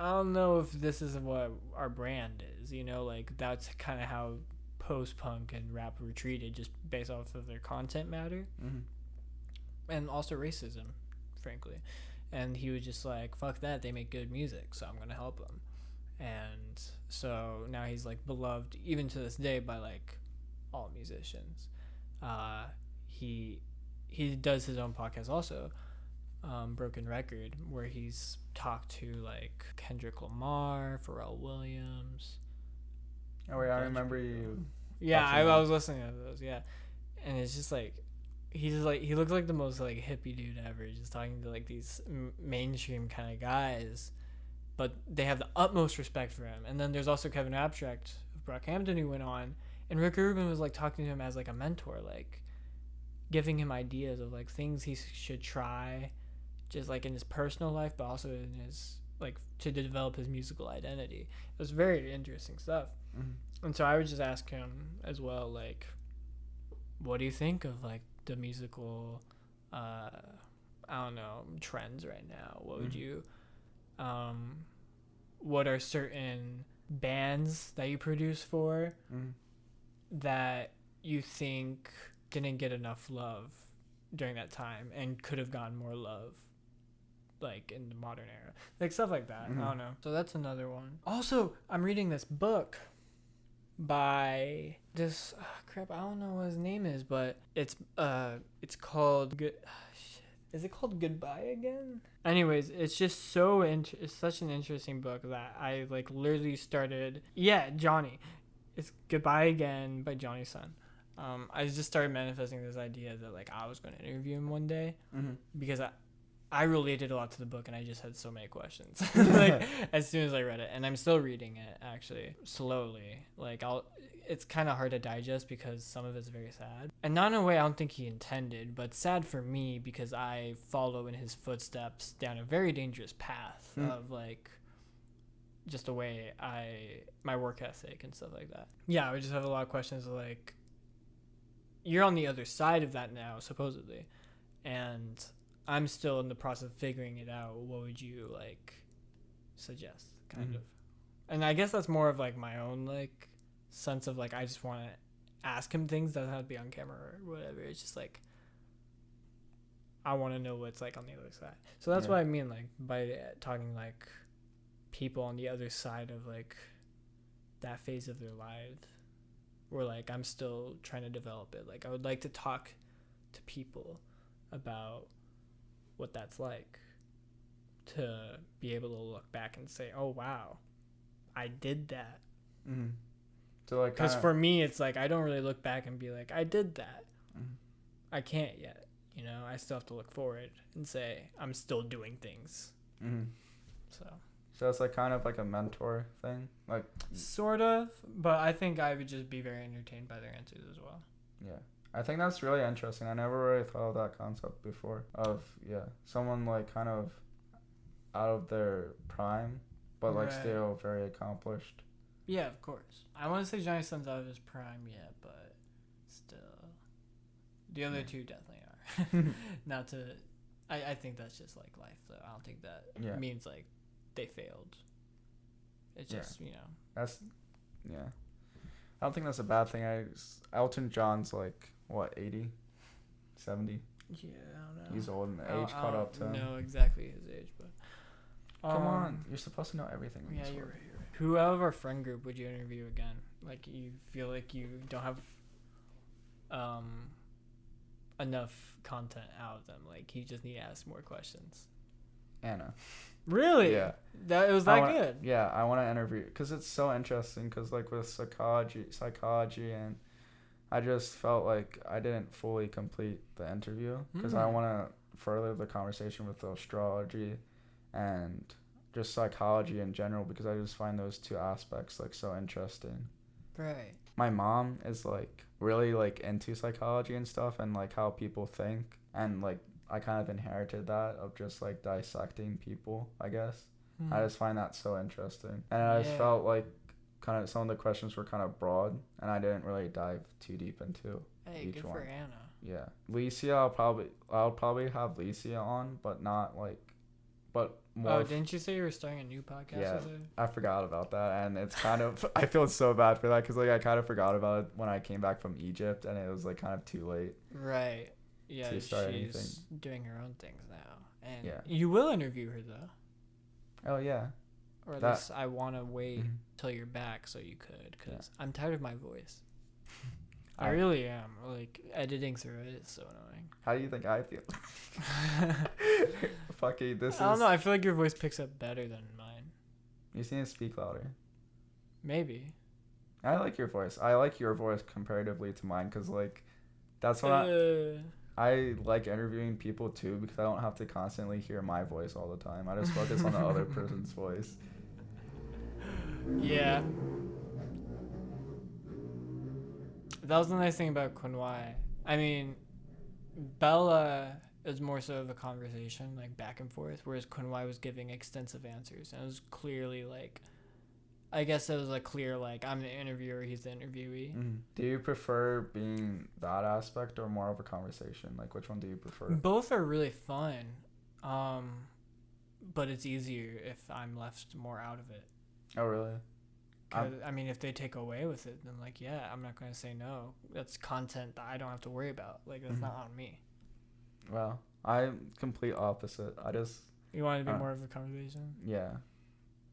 don't know if this is what our brand is, you know, like that's kind of how post-punk and rap were treated, just based off of their content matter and also racism, frankly. And he was just like, fuck that, they make good music, so I'm gonna help them. And so now he's like beloved even to this day by like all musicians. He does his own podcast also, Broken Record, where he's talked to like Kendrick Lamar, Pharrell Williams. Oh wait, I remember you. Yeah, I was listening to those. Yeah, and it's just like he looks like the most like hippie dude ever, just talking to like these mainstream kind of guys, but they have the utmost respect for him. And then there's also Kevin Abstract of Brockhampton who went on, and Rick Rubin was like talking to him as like a mentor, like giving him ideas of like things he should try, just like in his personal life, but also in his like to develop his musical identity. It was very interesting stuff. And so I would just ask him as well, like, what do you think of like the musical I don't know, trends right now? What would you what are certain bands that you produce for that you think didn't get enough love during that time and could have gotten more love like in the modern era, like stuff like that. I don't know. So that's another one. Also, I'm reading this book by this crap, I don't know what his name is, but it's called is it called Goodbye Again? Anyways, it's just so it's such an interesting book that I like literally started. Yeah, Johnny. It's Goodbye Again by Johnny's son. I just started manifesting this idea that like I was going to interview him one day because I related a lot to the book and I just had so many questions like as soon as I read it, and I'm still reading it actually slowly. Like it's kind of hard to digest because some of it's very sad, and not in a way I don't think he intended, but sad for me because I follow in his footsteps down a very dangerous path of like just the way my work ethic and stuff like that. Yeah, I would just have a lot of questions like, you're on the other side of that now supposedly, and I'm still in the process of figuring it out. What would you like suggest, kind of? And I guess that's more of like my own like sense of like I just want to ask him things. Doesn't have to be on camera or whatever. It's just like I want to know what's like on the other side. So that's what I mean like by talking like people on the other side of like that phase of their lives, where like I'm still trying to develop it. Like I would like to talk to people about what that's like, to be able to look back and say, oh wow, I did that. So like, because for me it's like I don't really look back and be like I did that. I can't yet, you know. I still have to look forward and say I'm still doing things. So it's like kind of like a mentor thing, like sort of, but I think I would just be very entertained by their answers as well. Yeah, I think that's really interesting. I never really thought of that concept before of someone like kind of out of their prime but like still very accomplished. Yeah, of course. I want to say Johnny Son's out of his prime yet, but still the other two definitely are. Not to I think that's just like life though. I don't think that means like they failed. It's just, you know. That's I don't think that's a bad thing. Elton John's like what, 80, 70? Yeah, I don't know. He's old and the age caught up to him. Know exactly his age, but come on, you're supposed to know everything. Yeah, you're right. Who out of our friend group would you interview again? Like you feel like you don't have enough content out of them. Like you just need to ask more questions. Anna. Really? Yeah. That it was that good. Yeah, I want to interview because it's so interesting. Because like with psychology, and I just felt like I didn't fully complete the interview because I want to further the conversation with astrology and just psychology in general, because I just find those two aspects like so interesting. Right. My mom is like really like into psychology and stuff and like how people think, and like I kind of inherited that of just like dissecting people, I guess. I just find that so interesting, and I just felt like kind of some of the questions were kind of broad and I didn't really dive too deep into each good one. for Anna. Yeah, Licia, I'll probably have Licia on, but not like, but more. Didn't you say you were starting a new podcast? Yeah, with her? I forgot about that, and it's kind of I feel so bad for that because like I kind of forgot about it when I came back from Egypt, and it was like kind of too late. Right. Yeah, to start she's anything. doing her own things now, and Yeah. you will interview her though. Oh yeah. Or at least I want to wait till you're back so you could, because I'm tired of my voice. I really am. Like, editing through it is so annoying. How do you think I feel? Fucking this I don't know. I feel like your voice picks up better than mine. You just need to speak louder. Maybe. I like your voice. I like your voice comparatively to mine because, like, That's why I like interviewing people too, because I don't have to constantly hear my voice all the time. I just focus on the other person's voice. Yeah. That was the nice thing about Kunwai. I mean, Bella is more so of a conversation, like back and forth, whereas Kunwai was giving extensive answers. And it was clearly like, I guess it was like clear, like I'm the interviewer, he's the interviewee. Mm-hmm. Do you prefer being that aspect or more of a conversation? Like, which one do you prefer? Both are really fun, but it's easier if I'm left more out of it. Oh, really? 'Cause, I mean, if they take away with it, then like, yeah, I'm not going to say no. That's content that I don't have to worry about. Like, that's not on me. Well, I'm complete opposite. You want it to be more of a conversation? Yeah.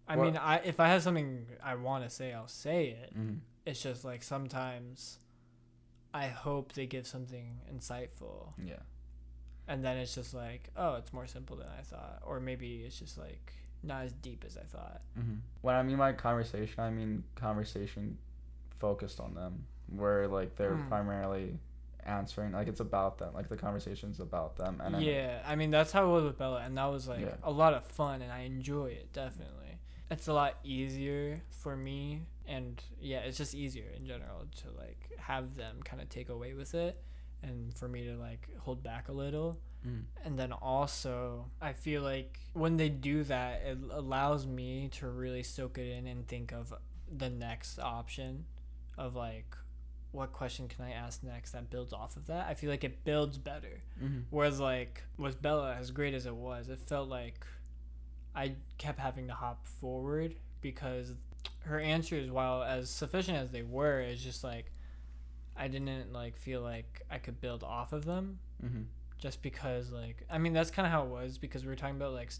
I mean, if I have something I want to say, I'll say it. Mm-hmm. It's just like sometimes I hope they give something insightful. Yeah. And then it's just like, oh, it's more simple than I thought. Or maybe it's just like not as deep as I thought. Mm-hmm. When I mean by conversation, I mean conversation focused on them, where like they're primarily answering, like it's about them, like the conversation's about them. And yeah, I mean, that's how it was with Bella, and that was like a lot of fun, and I enjoy it, definitely. It's a lot easier for me, and yeah, it's just easier in general to like have them kind of take away with it, and for me to like hold back a little. And then also I feel like when they do that, it allows me to really soak it in and think of the next option of like, what question can I ask next that builds off of that. I feel like it builds better. Whereas like with Bella, as great as it was, it felt like I kept having to hop forward because her answers, while as sufficient as they were, it's just like I didn't like feel like I could build off of them. Just because like, I mean, that's kind of how it was, because we were talking about like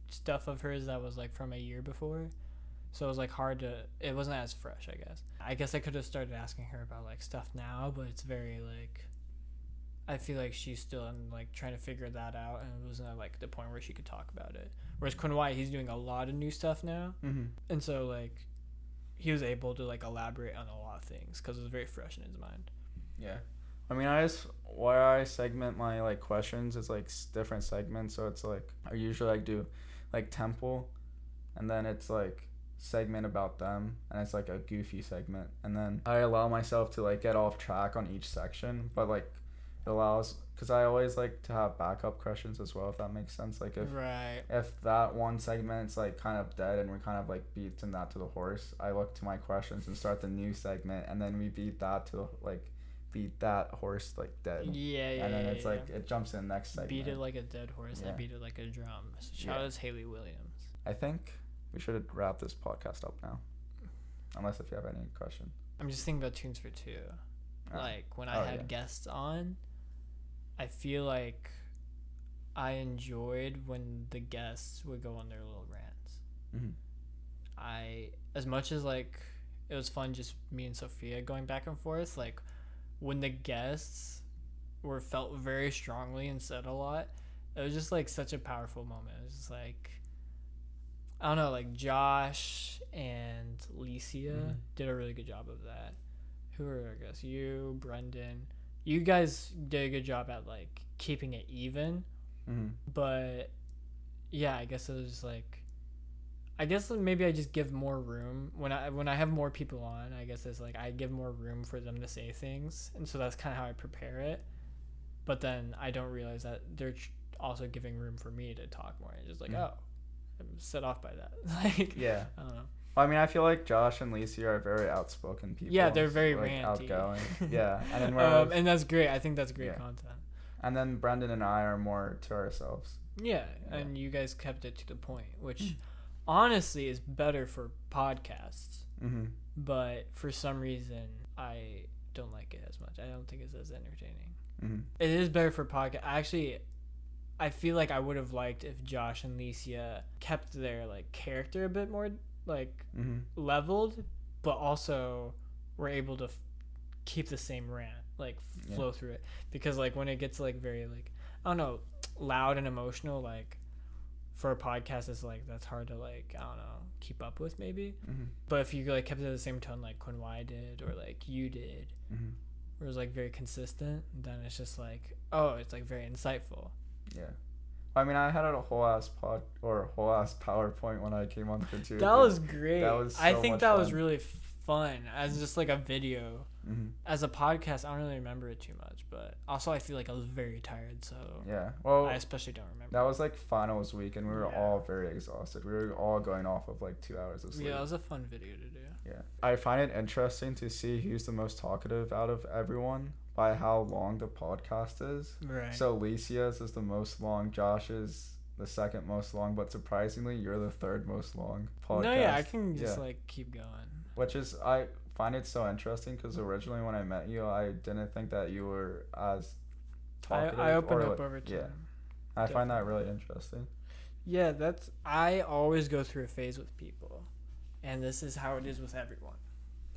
stuff of hers that was like from a year before, so it was like hard to, it wasn't as fresh. I guess I could have started asking her about like stuff now, but it's very like, I feel like she's still in like trying to figure that out, and it wasn't at like the point where she could talk about it. Whereas Kunwai, he's doing a lot of new stuff now, and so like he was able to like elaborate on a lot of things because it was very fresh in his mind. Yeah. I mean, why I segment my like questions is like different segments. So it's like I usually like do like temple, and then it's like segment about them, and it's like a goofy segment, and then I allow myself to like get off track on each section, but like it allows, because I always like to have backup questions as well, if that makes sense. Like if that one segment's like kind of dead and we're kind of like beating that to the horse, I look to my questions and start the new segment, and then we beat that horse like dead. And then it's like it jumps in the next segment. Beat it like a dead horse. I beat it like a drum. Shout out to Haley Williams. I think we should wrap this podcast up now, unless if you have any question. I'm just thinking about Tunes for Two. Like when I had guests on, I feel like I enjoyed when the guests would go on their little rants. As much as like it was fun just me and Sophia going back and forth, like when the guests felt very strongly and said a lot, it was just like such a powerful moment. It was just like, I don't know, like Josh and Licia did a really good job of that. Who are, I guess, you, Brendan, you guys did a good job at like keeping it even. But yeah, I guess it was just like, I guess maybe I just give more room when I have more people on. I guess it's like I give more room for them to say things, and so that's kind of how I prepare it. But then I don't realize that they're also giving room for me to talk more. It's just like, oh, I'm set off by that. Like, yeah, I don't know. Well, I mean, I feel like Josh and Lacey are very outspoken people. Yeah, they're very like, ranty, outgoing. Yeah, and then and that's great. I think that's great content. And then Brendan and I are more to ourselves. Yeah, and you guys kept it to the point, which honestly is better for podcasts. But for some reason, I don't like it as much. I don't think it's as entertaining. It is better for podcast. Actually, I feel like I would have liked if Josh and Licia kept their like character a bit more like leveled, but also were able to keep the same rant, like flow through it. Because like when it gets like very like, I don't know, loud and emotional, like for a podcast, it's like that's hard to like, I don't know, keep up with maybe. But if you like kept it at the same tone like Kunwai did or like you did, where it's like very consistent, then it's just like, oh, it's like very insightful. Yeah. I mean, I had a whole ass PowerPoint when I came on the too. That was great. That was I so think much that was fun. really fun as just like a video. Mm-hmm. As a podcast, I don't really remember it too much, but also I feel like I was very tired, so Yeah. Well, I especially don't remember. that was like finals week, and we were Yeah. all very exhausted. We were all going off of like 2 hours of sleep. Yeah, it was a fun video to do. Yeah. I find it interesting to see who's the most talkative out of everyone by how long the podcast is. Right. So Alicia's is the most long, Josh is the second most long, but surprisingly, you're the third most long podcast. No, yeah, I can just Yeah. like keep going. Which is, I find it so interesting because originally when I met you, I didn't think that you were as talkative. I opened or, up over time. Yeah. I find that really interesting. Yeah, I always go through a phase with people, and this is how it is with everyone.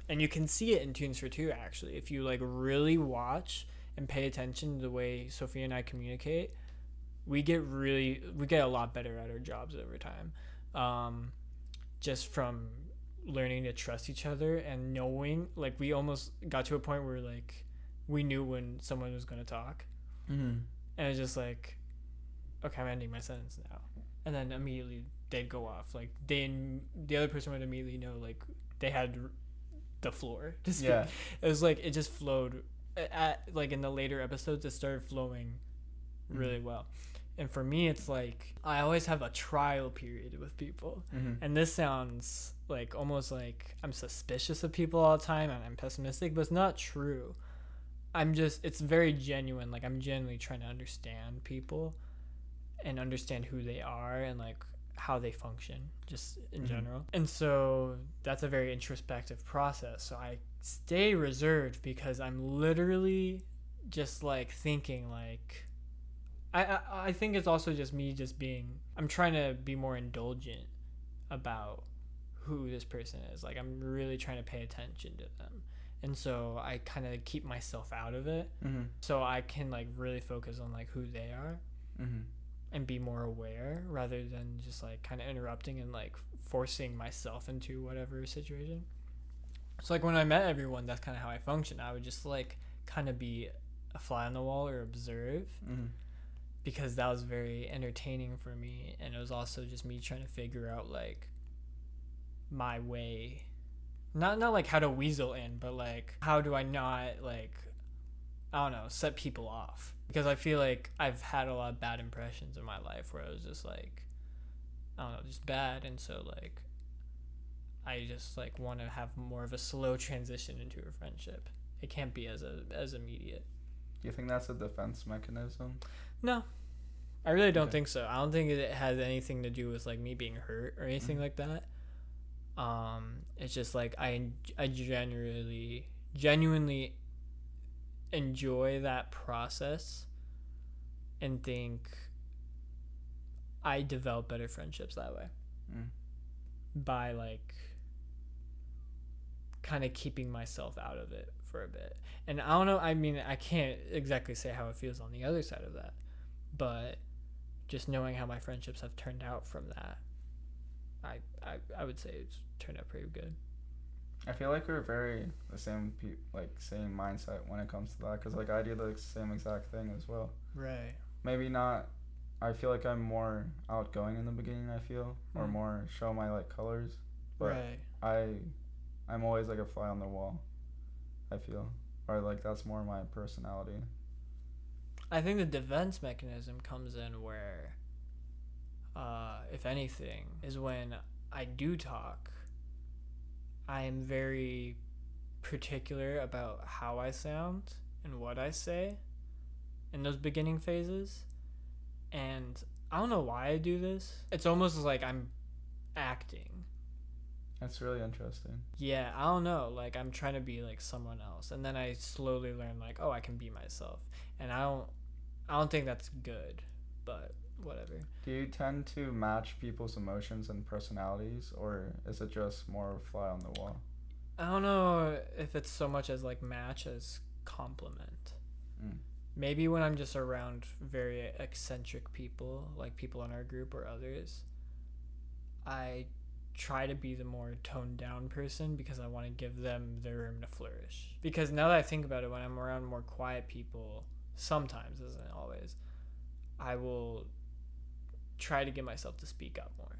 And you can see it in Tunes for Two, actually. If you like really watch and pay attention to the way Sophia and I communicate, we get a lot better at our jobs over time. Just from learning to trust each other and knowing, like, we almost got to a point where like we knew when someone was going to talk. Mm-hmm. And it's just like, okay, I'm ending my sentence now. And then immediately they'd go off. Like, the other person would immediately know, like, they had the floor to speak. Yeah. It was like, it just flowed. Like, in the later episodes, it started flowing really well. And for me, it's like, I always have a trial period with people. Mm-hmm. And this sounds like almost like I'm suspicious of people all the time and I'm pessimistic, but it's not true. It's very genuine. Like, I'm genuinely trying to understand people and understand who they are and like how they function just in general. And so that's a very introspective process. So I stay reserved because I'm literally just like thinking like, I think it's also just me just being, I'm trying to be more indulgent about who this person is. Like, I'm really trying to pay attention to them. And so I kind of keep myself out of it. Mm-hmm. So I can like really focus on like who they are Mm-hmm. and be more aware rather than just like kind of interrupting and like forcing myself into whatever situation. So like when I met everyone, that's kind of how I function. I would just like kind of be a fly on the wall or observe. Mm-hmm. Because that was very entertaining for me, and it was also just me trying to figure out like my way, not like how to weasel in, but like how do I not like, I don't know, set people off, because I feel like I've had a lot of bad impressions in my life where it was just like, I don't know, just bad. And so like I just like want to have more of a slow transition into a friendship. It can't be as immediate. Do you think that's a defense mechanism? No, I really don't Okay. think so. I don't think it has anything to do with like me being hurt or anything like that. It's just like I genuinely enjoy that process and think I develop better friendships that way by like kind of keeping myself out of it for a bit. And I don't know, I mean, I can't exactly say how it feels on the other side of that, but just knowing how my friendships have turned out from that, I would say it's turned out pretty good. I feel like we're very the same same mindset when it comes to that, because like I do the same exact thing as well. Right. Maybe not. I feel like I'm more outgoing in the beginning, I feel, or more show my like colors, but Right. I'm always like a fly on the wall, I feel, or like that's more my personality. I think the defense mechanism comes in where, if anything, is when I do talk, I am very particular about how I sound and what I say in those beginning phases. And I don't know why I do this. It's almost like I'm acting. That's really interesting. Yeah, I don't know. Like, I'm trying to be like someone else. And then I slowly learn like, oh, I can be myself. And I don't think that's good, but whatever. Do you tend to match people's emotions and personalities, or is it just more fly on the wall? I don't know if it's so much as like match as compliment. Maybe when I'm just around very eccentric people, like people in our group or others, I try to be the more toned down person because I want to give them their room to flourish. Because now that I think about it, when I'm around more quiet people, sometimes, isn't always, I will try to get myself to speak up more.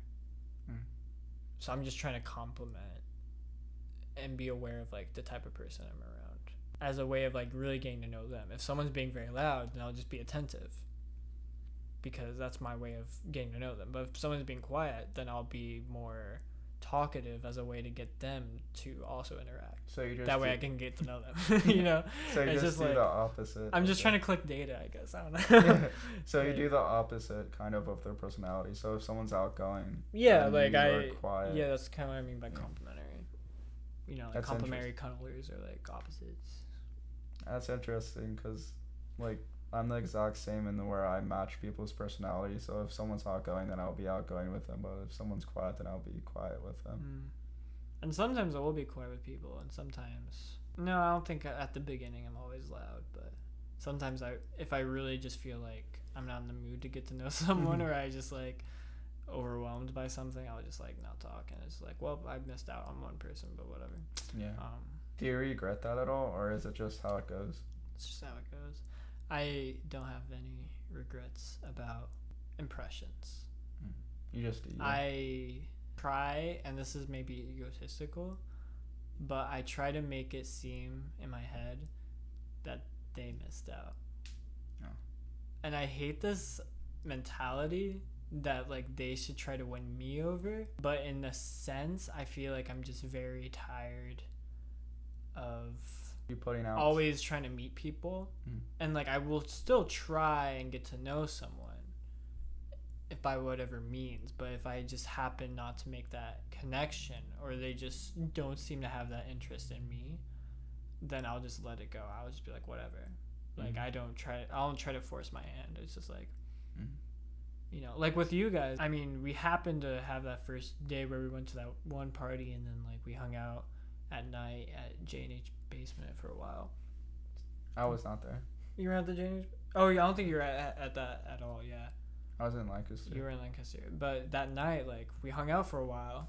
So I'm just trying to compliment and be aware of like the type of person I'm around as a way of like really getting to know them. If someone's being very loud, then I'll just be attentive because that's my way of getting to know them. But if someone's being quiet, then I'll be more talkative as a way to get them to also interact. So you just that way I can get to know them. You know, so you it's just do like, the opposite. I'm just trying to collect data, I guess. I don't know. So you do the opposite kind of their personality. So if someone's outgoing, Yeah, then like you're quiet. yeah, that's kind of what I mean by complimentary. You know, like That's complementary cuddlers are like opposites. That's interesting because, like, I'm the exact same in the where I match people's personality. So if someone's outgoing, then I'll be outgoing with them. But if someone's quiet, then I'll be quiet with them. And sometimes I will be quiet with people, and sometimes no, I don't think at the beginning I'm always loud, but sometimes if I really just feel like I'm not in the mood to get to know someone, or I just like overwhelmed by something, I'll just like not talk, and it's like, well, I missed out on one person, but whatever. Yeah. Do you regret that at all, or is it just how it goes? It's just how it goes. I don't have any regrets about impressions. You just do. Yeah. I try, and this is maybe egotistical, but I try to make it seem in my head that they missed out. Oh. And I hate this mentality that like they should try to win me over, but in a sense I feel like I'm just very tired of you putting out always trying to meet people. And like I will still try and get to know someone if by whatever means, but if I just happen not to make that connection, or they just don't seem to have that interest in me, then I'll just let it go. I'll just be like, whatever. Like I don't try to force my hand. It's just like you know, like with you guys, I mean, we happened to have that first day where we went to that one party, and then like we hung out at night at J&H basement for a while. I was not there. You were at the J&H? Oh, yeah, I don't think you were at that at all, yeah. I was in Lancaster. You were in Lancaster. But that night, like, we hung out for a while,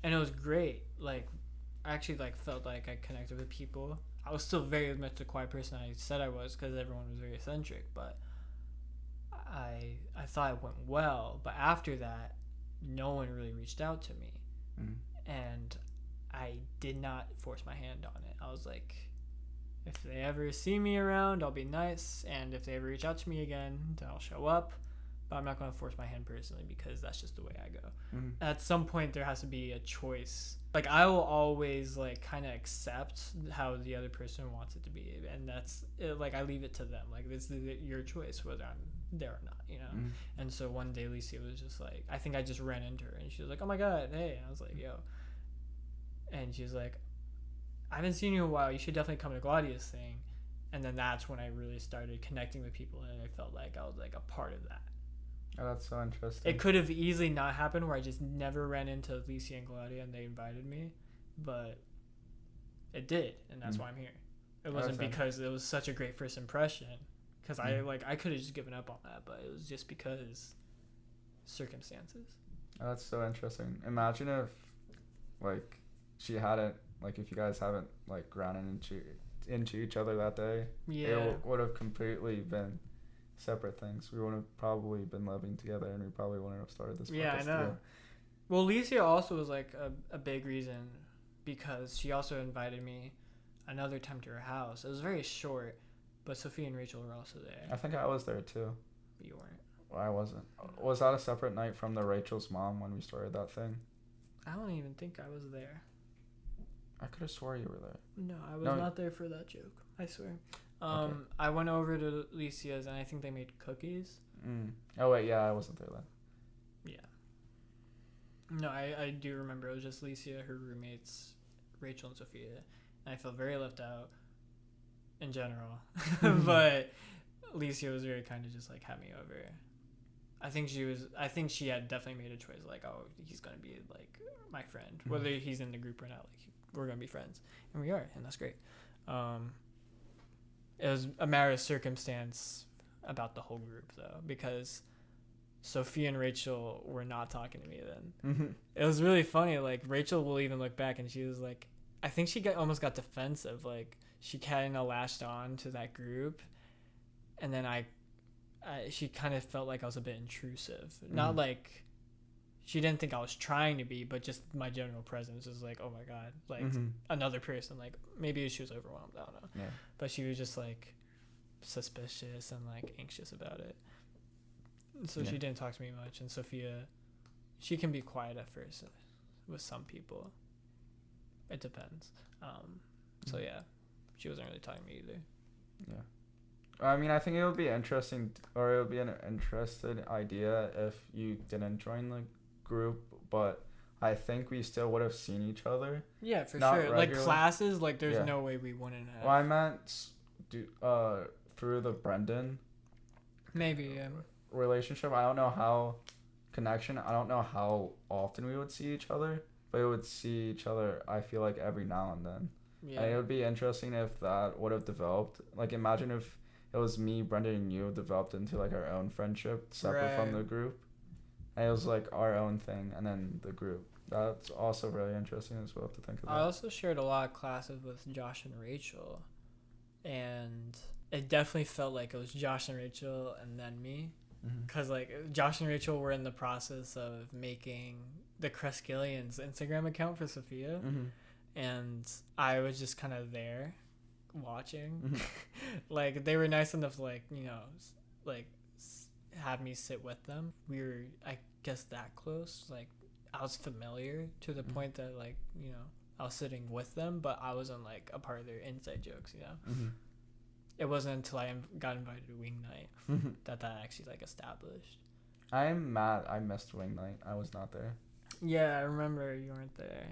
and it was great. Like, I actually, like, felt like I connected with people. I was still very much the quiet person I said I was because everyone was very eccentric, but I thought it went well. But after that, no one really reached out to me. And I did not force my hand on it. I was like, if they ever see me around, I'll be nice, and if they ever reach out to me again, then I'll show up. But I'm not going to force my hand personally because that's just the way I go. At some point, there has to be a choice. Like, I will always, like, kind of accept how the other person wants it to be. And that's, like, I leave it to them. Like, this is your choice whether I'm there or not, you know? And so one day, Alicia was just like, I think I just ran into her. And she was like, oh, my God, hey. And I was like, yo. And she was like, I haven't seen you in a while. You should definitely come to Gladia's thing. And then that's when I really started connecting with people. And I felt like I was, like, a part of that. Oh, that's so interesting. It could have easily not happened where I just never ran into Alicia and Gladia and they invited me, but it did, and that's why I'm here. It wasn't because it was such a great first impression, because I could have just given up on that, but it was just because circumstances. Oh, that's so interesting. Imagine if, like, she hadn't, like, if you guys haven't, like, ran into each other that day, it would have completely been separate things. We would have probably been living together, and we probably wouldn't have started this podcast. Yeah, I know. Together. Well, Alicia also was like a big reason, because she also invited me another time to her house. It was very short, but Sophie and Rachel were also there. I think I was there too. But you weren't. Well, I wasn't. Was that a separate night from the Rachel's mom when we started that thing? I don't even think I was there. I could have swore you were there. No, I was not there for that joke. I swear. Okay. I went over to Alicia's, and I think they made cookies. Oh wait, yeah, I wasn't there then. Yeah. No, I do remember. It was just Alicia, her roommates, Rachel, and Sophia, and I felt very left out in general. But Alicia was very kind to just like have me over. I think she had definitely made a choice, like, oh, he's gonna be like my friend, whether he's in the group or not. Like, we're gonna be friends, and we are, and that's great. It was a matter of circumstance about the whole group, though, because Sophia and Rachel were not talking to me then. Mm-hmm. It was really funny. Like, Rachel will even look back and she was like, I think she almost got defensive. Like, she kind of lashed on to that group. And then she kind of felt like I was a bit intrusive. Not like she didn't think I was trying to be, but just my general presence was like, oh my God, like another person. Like, maybe she was overwhelmed. I don't know. Yeah. But she was just like suspicious and like anxious about it. So she didn't talk to me much. And Sophia, she can be quiet at first with some people. It depends. So yeah, she wasn't really talking to me either. Yeah. I mean, I think it would be interesting, or it would be an interesting idea if you didn't join the group, but I think we still would have seen each other. Yeah, for Not sure. regularly. Like classes, like there's no way we wouldn't have. Well, I meant through the Brendan maybe relationship. I don't know how I don't know how often we would see each other, but we would see each other, I feel like, every now and then. Yeah. And it would be interesting if that would have developed. Like, imagine if it was me, Brendan, and you developed into like our own friendship separate from the group. And it was like our own thing, and then the group. That's also really interesting as well to think about. I also shared a lot of classes with Josh and Rachel, and it definitely felt like it was Josh and Rachel and then me. Because like Josh and Rachel were in the process of making the Creskillians Instagram account for Sophia, and I was just kind of there watching. Like, they were nice enough to, like, you know, like have me sit with them. We were, I guess, that close. Like, I was familiar to the point that, like, you know, I was sitting with them, but I wasn't like a part of their inside jokes, you know. It wasn't until I got invited to Wing Night that actually like established. I'm mad I missed Wing Night. I was not there. Yeah, I remember you weren't there.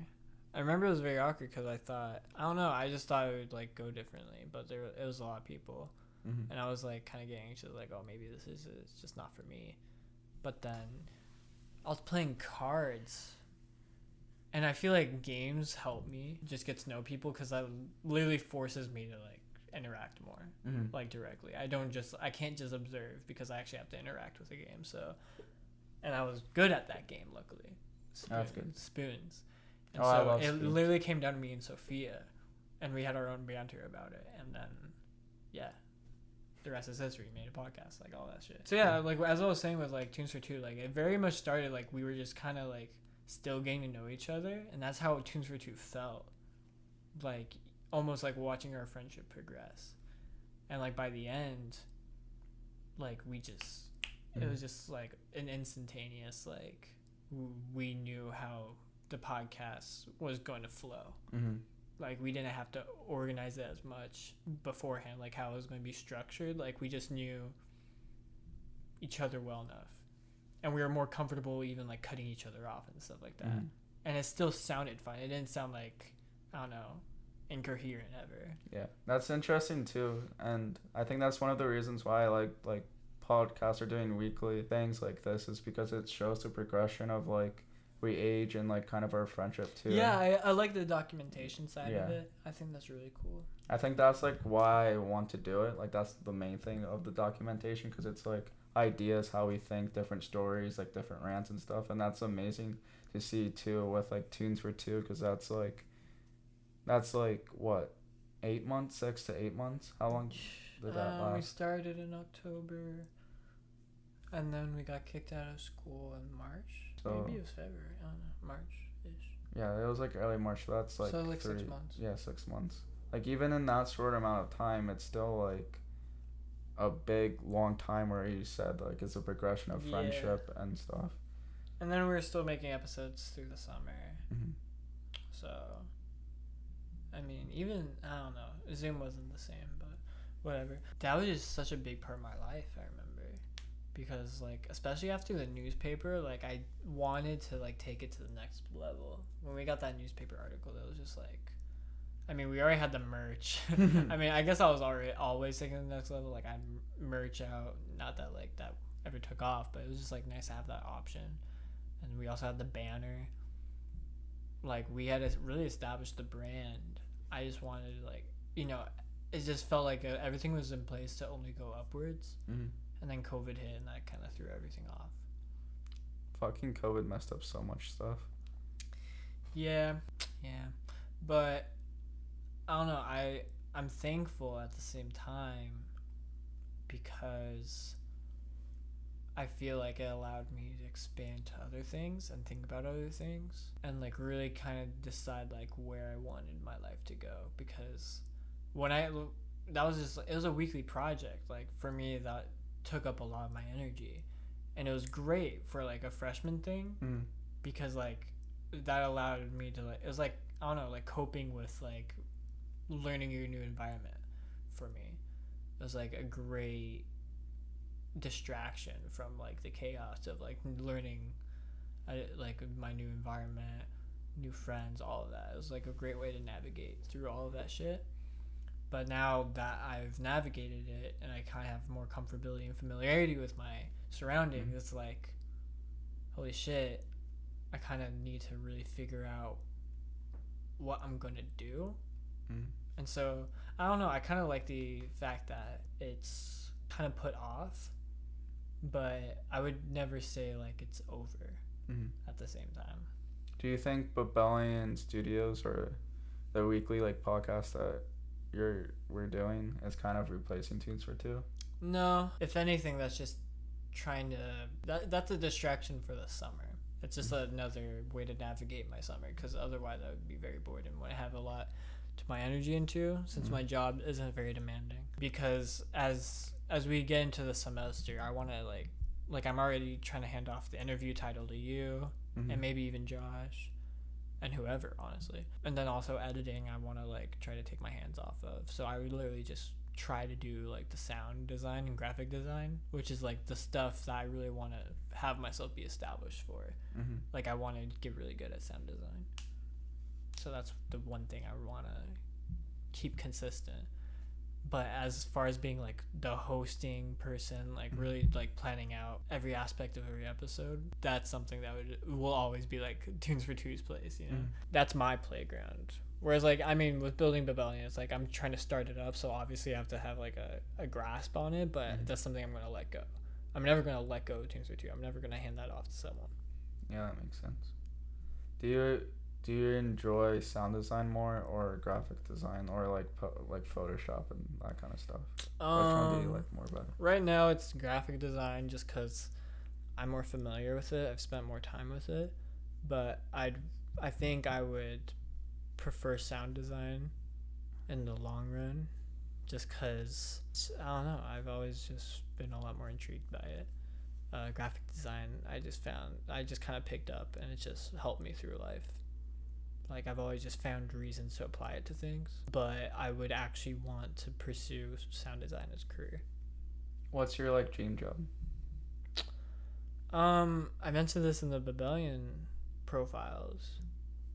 I remember it was very awkward because I don't know, I just thought it would like go differently, but it was a lot of people, and I was like kind of getting anxious, like, oh, maybe this is it's just not for me. But then I was playing cards, and I feel like games help me just get to know people because that literally forces me to like interact more, like directly. I can't just observe because I actually have to interact with the game. So, and I was good at that game, luckily. That's good. Spoons. And I so love it spoons. literally came down to me and Sophia, and we had our own banter about it. And then, yeah, the rest is history. Made a podcast, like all that shit. So yeah, like as I was saying with like Tunes for Two, like it very much started like we were just kind of like still getting to know each other, and that's how Tunes for Two felt. Like almost like watching our friendship progress, and like by the end, like we just it was just like an instantaneous, like we knew how the podcast was going to flow. Like we didn't have to organize it as much beforehand, like how it was going to be structured. Like we just knew each other well enough, and we were more comfortable even like cutting each other off and stuff like that. And it still sounded fine. It didn't sound like, I don't know, incoherent ever. Yeah, that's interesting too, and I think that's one of the reasons why I like podcasts are doing weekly things like this, is because it shows the progression of like we age and like kind of our friendship too. Yeah, I like the documentation side of Yeah. it. I think that's really cool. I think that's like why I want to do it. Like that's the main thing of the documentation, because it's like ideas, how we think, different stories, like different rants and stuff, and that's amazing to see too with like Tunes for Two, because that's like what, 8 months, 6 to 8 months? How long did that last? We started in October, and then we got kicked out of school in March. So, maybe it was February. I don't know, March-ish. yeah, it was like early March. So that's like, So like 6 months. Yeah, 6 months. Like even in that short amount of time, it's still like a big long time where you said like it's a progression of friendship and stuff. And then we were still making episodes through the summer. So, I mean, even, I don't know, Zoom wasn't the same, but whatever. That was just such a big part of my life, I remember. Because, like, especially after the newspaper, like, I wanted to, like, take it to the next level. When we got that newspaper article, that was just, like, I mean, we already had the merch. I mean, I guess I was already always taking the next level. Like, I had merch out. Not that, like, that ever took off, but it was just, like, nice to have that option. And we also had the banner. Like, we had to really establish the brand. I just wanted to, like, you know, it just felt like everything was in place to only go upwards. And then COVID hit, and that kind of threw everything off. fucking COVID messed up so much stuff. Yeah, but I don't know. I'm thankful at the same time because I feel like it allowed me to expand to other things and think about other things and like really kind of decide like where I wanted my life to go, because when it was a weekly project. Like for me, that took up a lot of my energy, and it was great for like a freshman thing because like that allowed me to like, it was like, I don't know, like coping with like learning your new environment. For me, it was like a great distraction from like the chaos of like learning like my new environment, new friends, all of that. It was like a great way to navigate through all of that shit. But now that I've navigated it and I kind of have more comfortability and familiarity with my surroundings, it's like, holy shit, I kind of need to really figure out what I'm gonna do. And so I don't know, I kind of like the fact that it's kind of put off, but I would never say like it's over at the same time. Do you think Babellion Studios or the weekly like podcast that we're doing is kind of replacing Tunes for Two? No, if anything, that's just trying to that's a distraction for the summer. It's just another way to navigate my summer, because otherwise I would be very bored and would have a lot to my energy into, since my job isn't very demanding. Because as we get into the semester, I want to like I'm already trying to hand off the interview title to you and maybe even Josh and whoever, honestly. And then also editing, I want to like try to take my hands off of. So I would literally just try to do like the sound design and graphic design, which is like the stuff that I really want to have myself be established for. Like I want to get really good at sound design. So that's the one thing I want to keep consistent. But as far as being like the hosting person, like really like planning out every aspect of every episode, that's something that will always be like Tunes for Two's place, you know? That's my playground. Whereas like, I mean, with building Babellion, it's like I'm trying to start it up, so obviously I have to have like a grasp on it, but that's something I'm going to let go. I'm never going to let go of Tunes for Two. I'm never going to hand that off to someone. Yeah, that makes sense. Do you enjoy sound design more or graphic design or like Photoshop and that kind of stuff? Which one do you like more better? Right now it's graphic design just because I'm more familiar with it. I've spent more time with it. But I think I would prefer sound design in the long run, just because, I don't know, I've always just been a lot more intrigued by it. Graphic design, I just kind of picked up, and it just helped me through life. Like, I've always just found reasons to apply it to things, but I would actually want to pursue sound design as a career. What's your like dream job? I mentioned this in the Babellion profiles.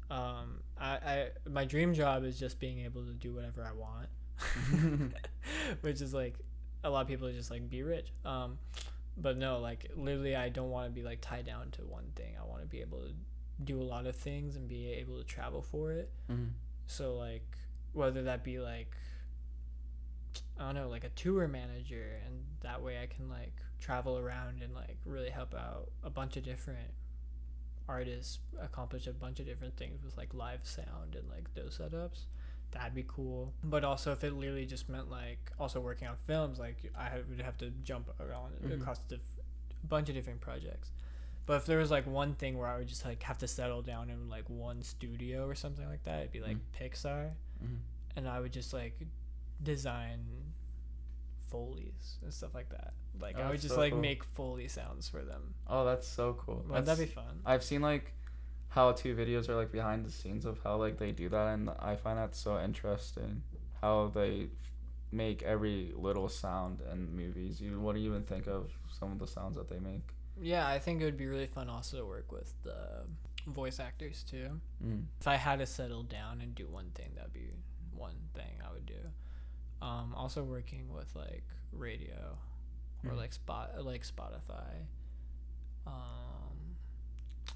My dream job is just being able to do whatever I want, which is like, a lot of people are just like, be rich. But no, like literally I don't want to be like tied down to one thing. I want to be able to do a lot of things and be able to travel for it. So like, whether that be like, I don't know, like a tour manager, and that way I can like travel around and like really help out a bunch of different artists accomplish a bunch of different things with like live sound and like those setups. That'd be cool. But also if it literally just meant like also working on films, like I would have to jump around across a bunch of different projects. But if there was like one thing where I would just like have to settle down in like one studio or something like that, it'd be like Pixar. And I would just like design Foleys and stuff like that. Like I would just like make Foley sounds for them. Oh, that's so cool. Wouldn't that be fun? I've seen like how-to videos are like behind the scenes of how like they do that, and I find that so interesting how they make every little sound in movies. What do you even think of some of the sounds that they make? Yeah, I think it would be really fun also to work with the voice actors too. If I had to settle down and do one thing, that'd be one thing I would do. Also working with like radio or like Spotify.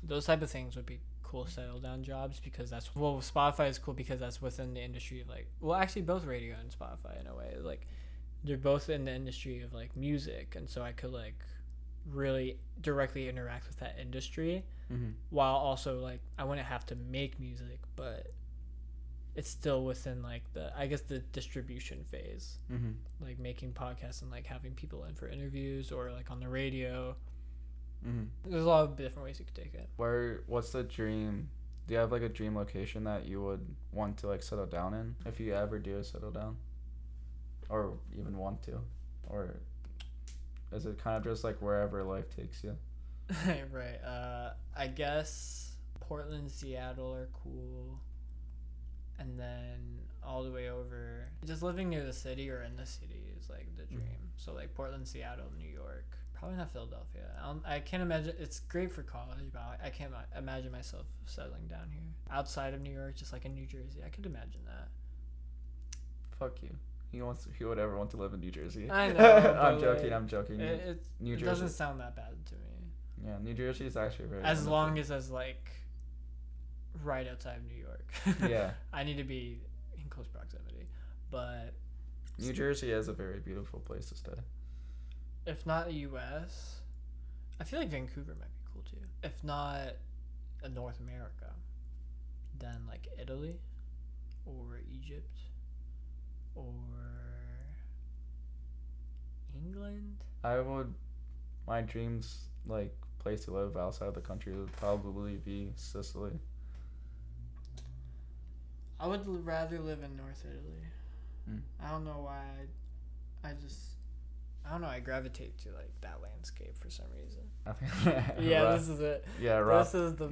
Those type of things would be cool settle down jobs, because Spotify is cool because that's within the industry of like, well, actually both radio and Spotify in a way, like they're both in the industry of like music, and so I could like really directly interact with that industry, Mm-hmm. while also like I wouldn't have to make music, but it's still within like the distribution phase, Mm-hmm. like making podcasts and like having people in for interviews or like on the radio. Mm-hmm. There's a lot of different ways you could take it. What's the dream? Do you have like a dream location that you would want to like settle down in if you ever do settle down, or even want to, or is it kind of just like wherever life takes you? Right. I guess Portland, Seattle are cool, and then all the way over, just living near the city or in the city is like the dream. So like Portland, Seattle, New York. Probably not Philadelphia. I can't imagine. It's great for college, but I can't imagine myself settling down here outside of New York, just like in New Jersey. I could imagine that. Fuck you. He would ever want to live in New Jersey. I know. I'm joking. I'm joking. New It Jersey doesn't sound that bad to me. Yeah, New Jersey is actually very. As wonderful. long as like right outside of New York. Yeah. I need to be in close proximity, but New Jersey is a very beautiful place to stay. if not the U.S., I feel like Vancouver might be cool too. If not North America, then like Italy or Egypt or England. My dreams like place to live outside the country would probably be Sicily. I would rather live in North Italy. Mm. I don't know why. I don't know. I gravitate to like that landscape for some reason. I think. Yeah, this is it. Yeah, This is the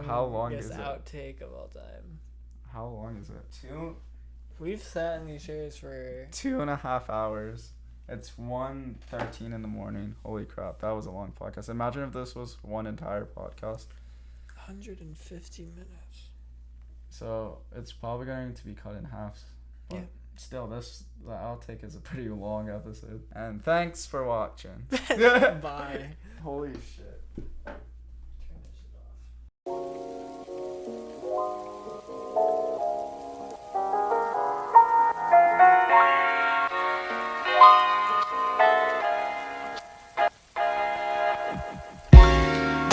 How long is it? outtake of all time. How long is it? We've sat in these chairs for 2.5 hours. It's 1:13 in the morning. Holy crap, that was a long podcast. Imagine if this was one entire podcast. 150 minutes. So it's probably going to be cut in half. But Yeah. Still, the outtake is a pretty long episode. And thanks for watching. Bye. Holy shit.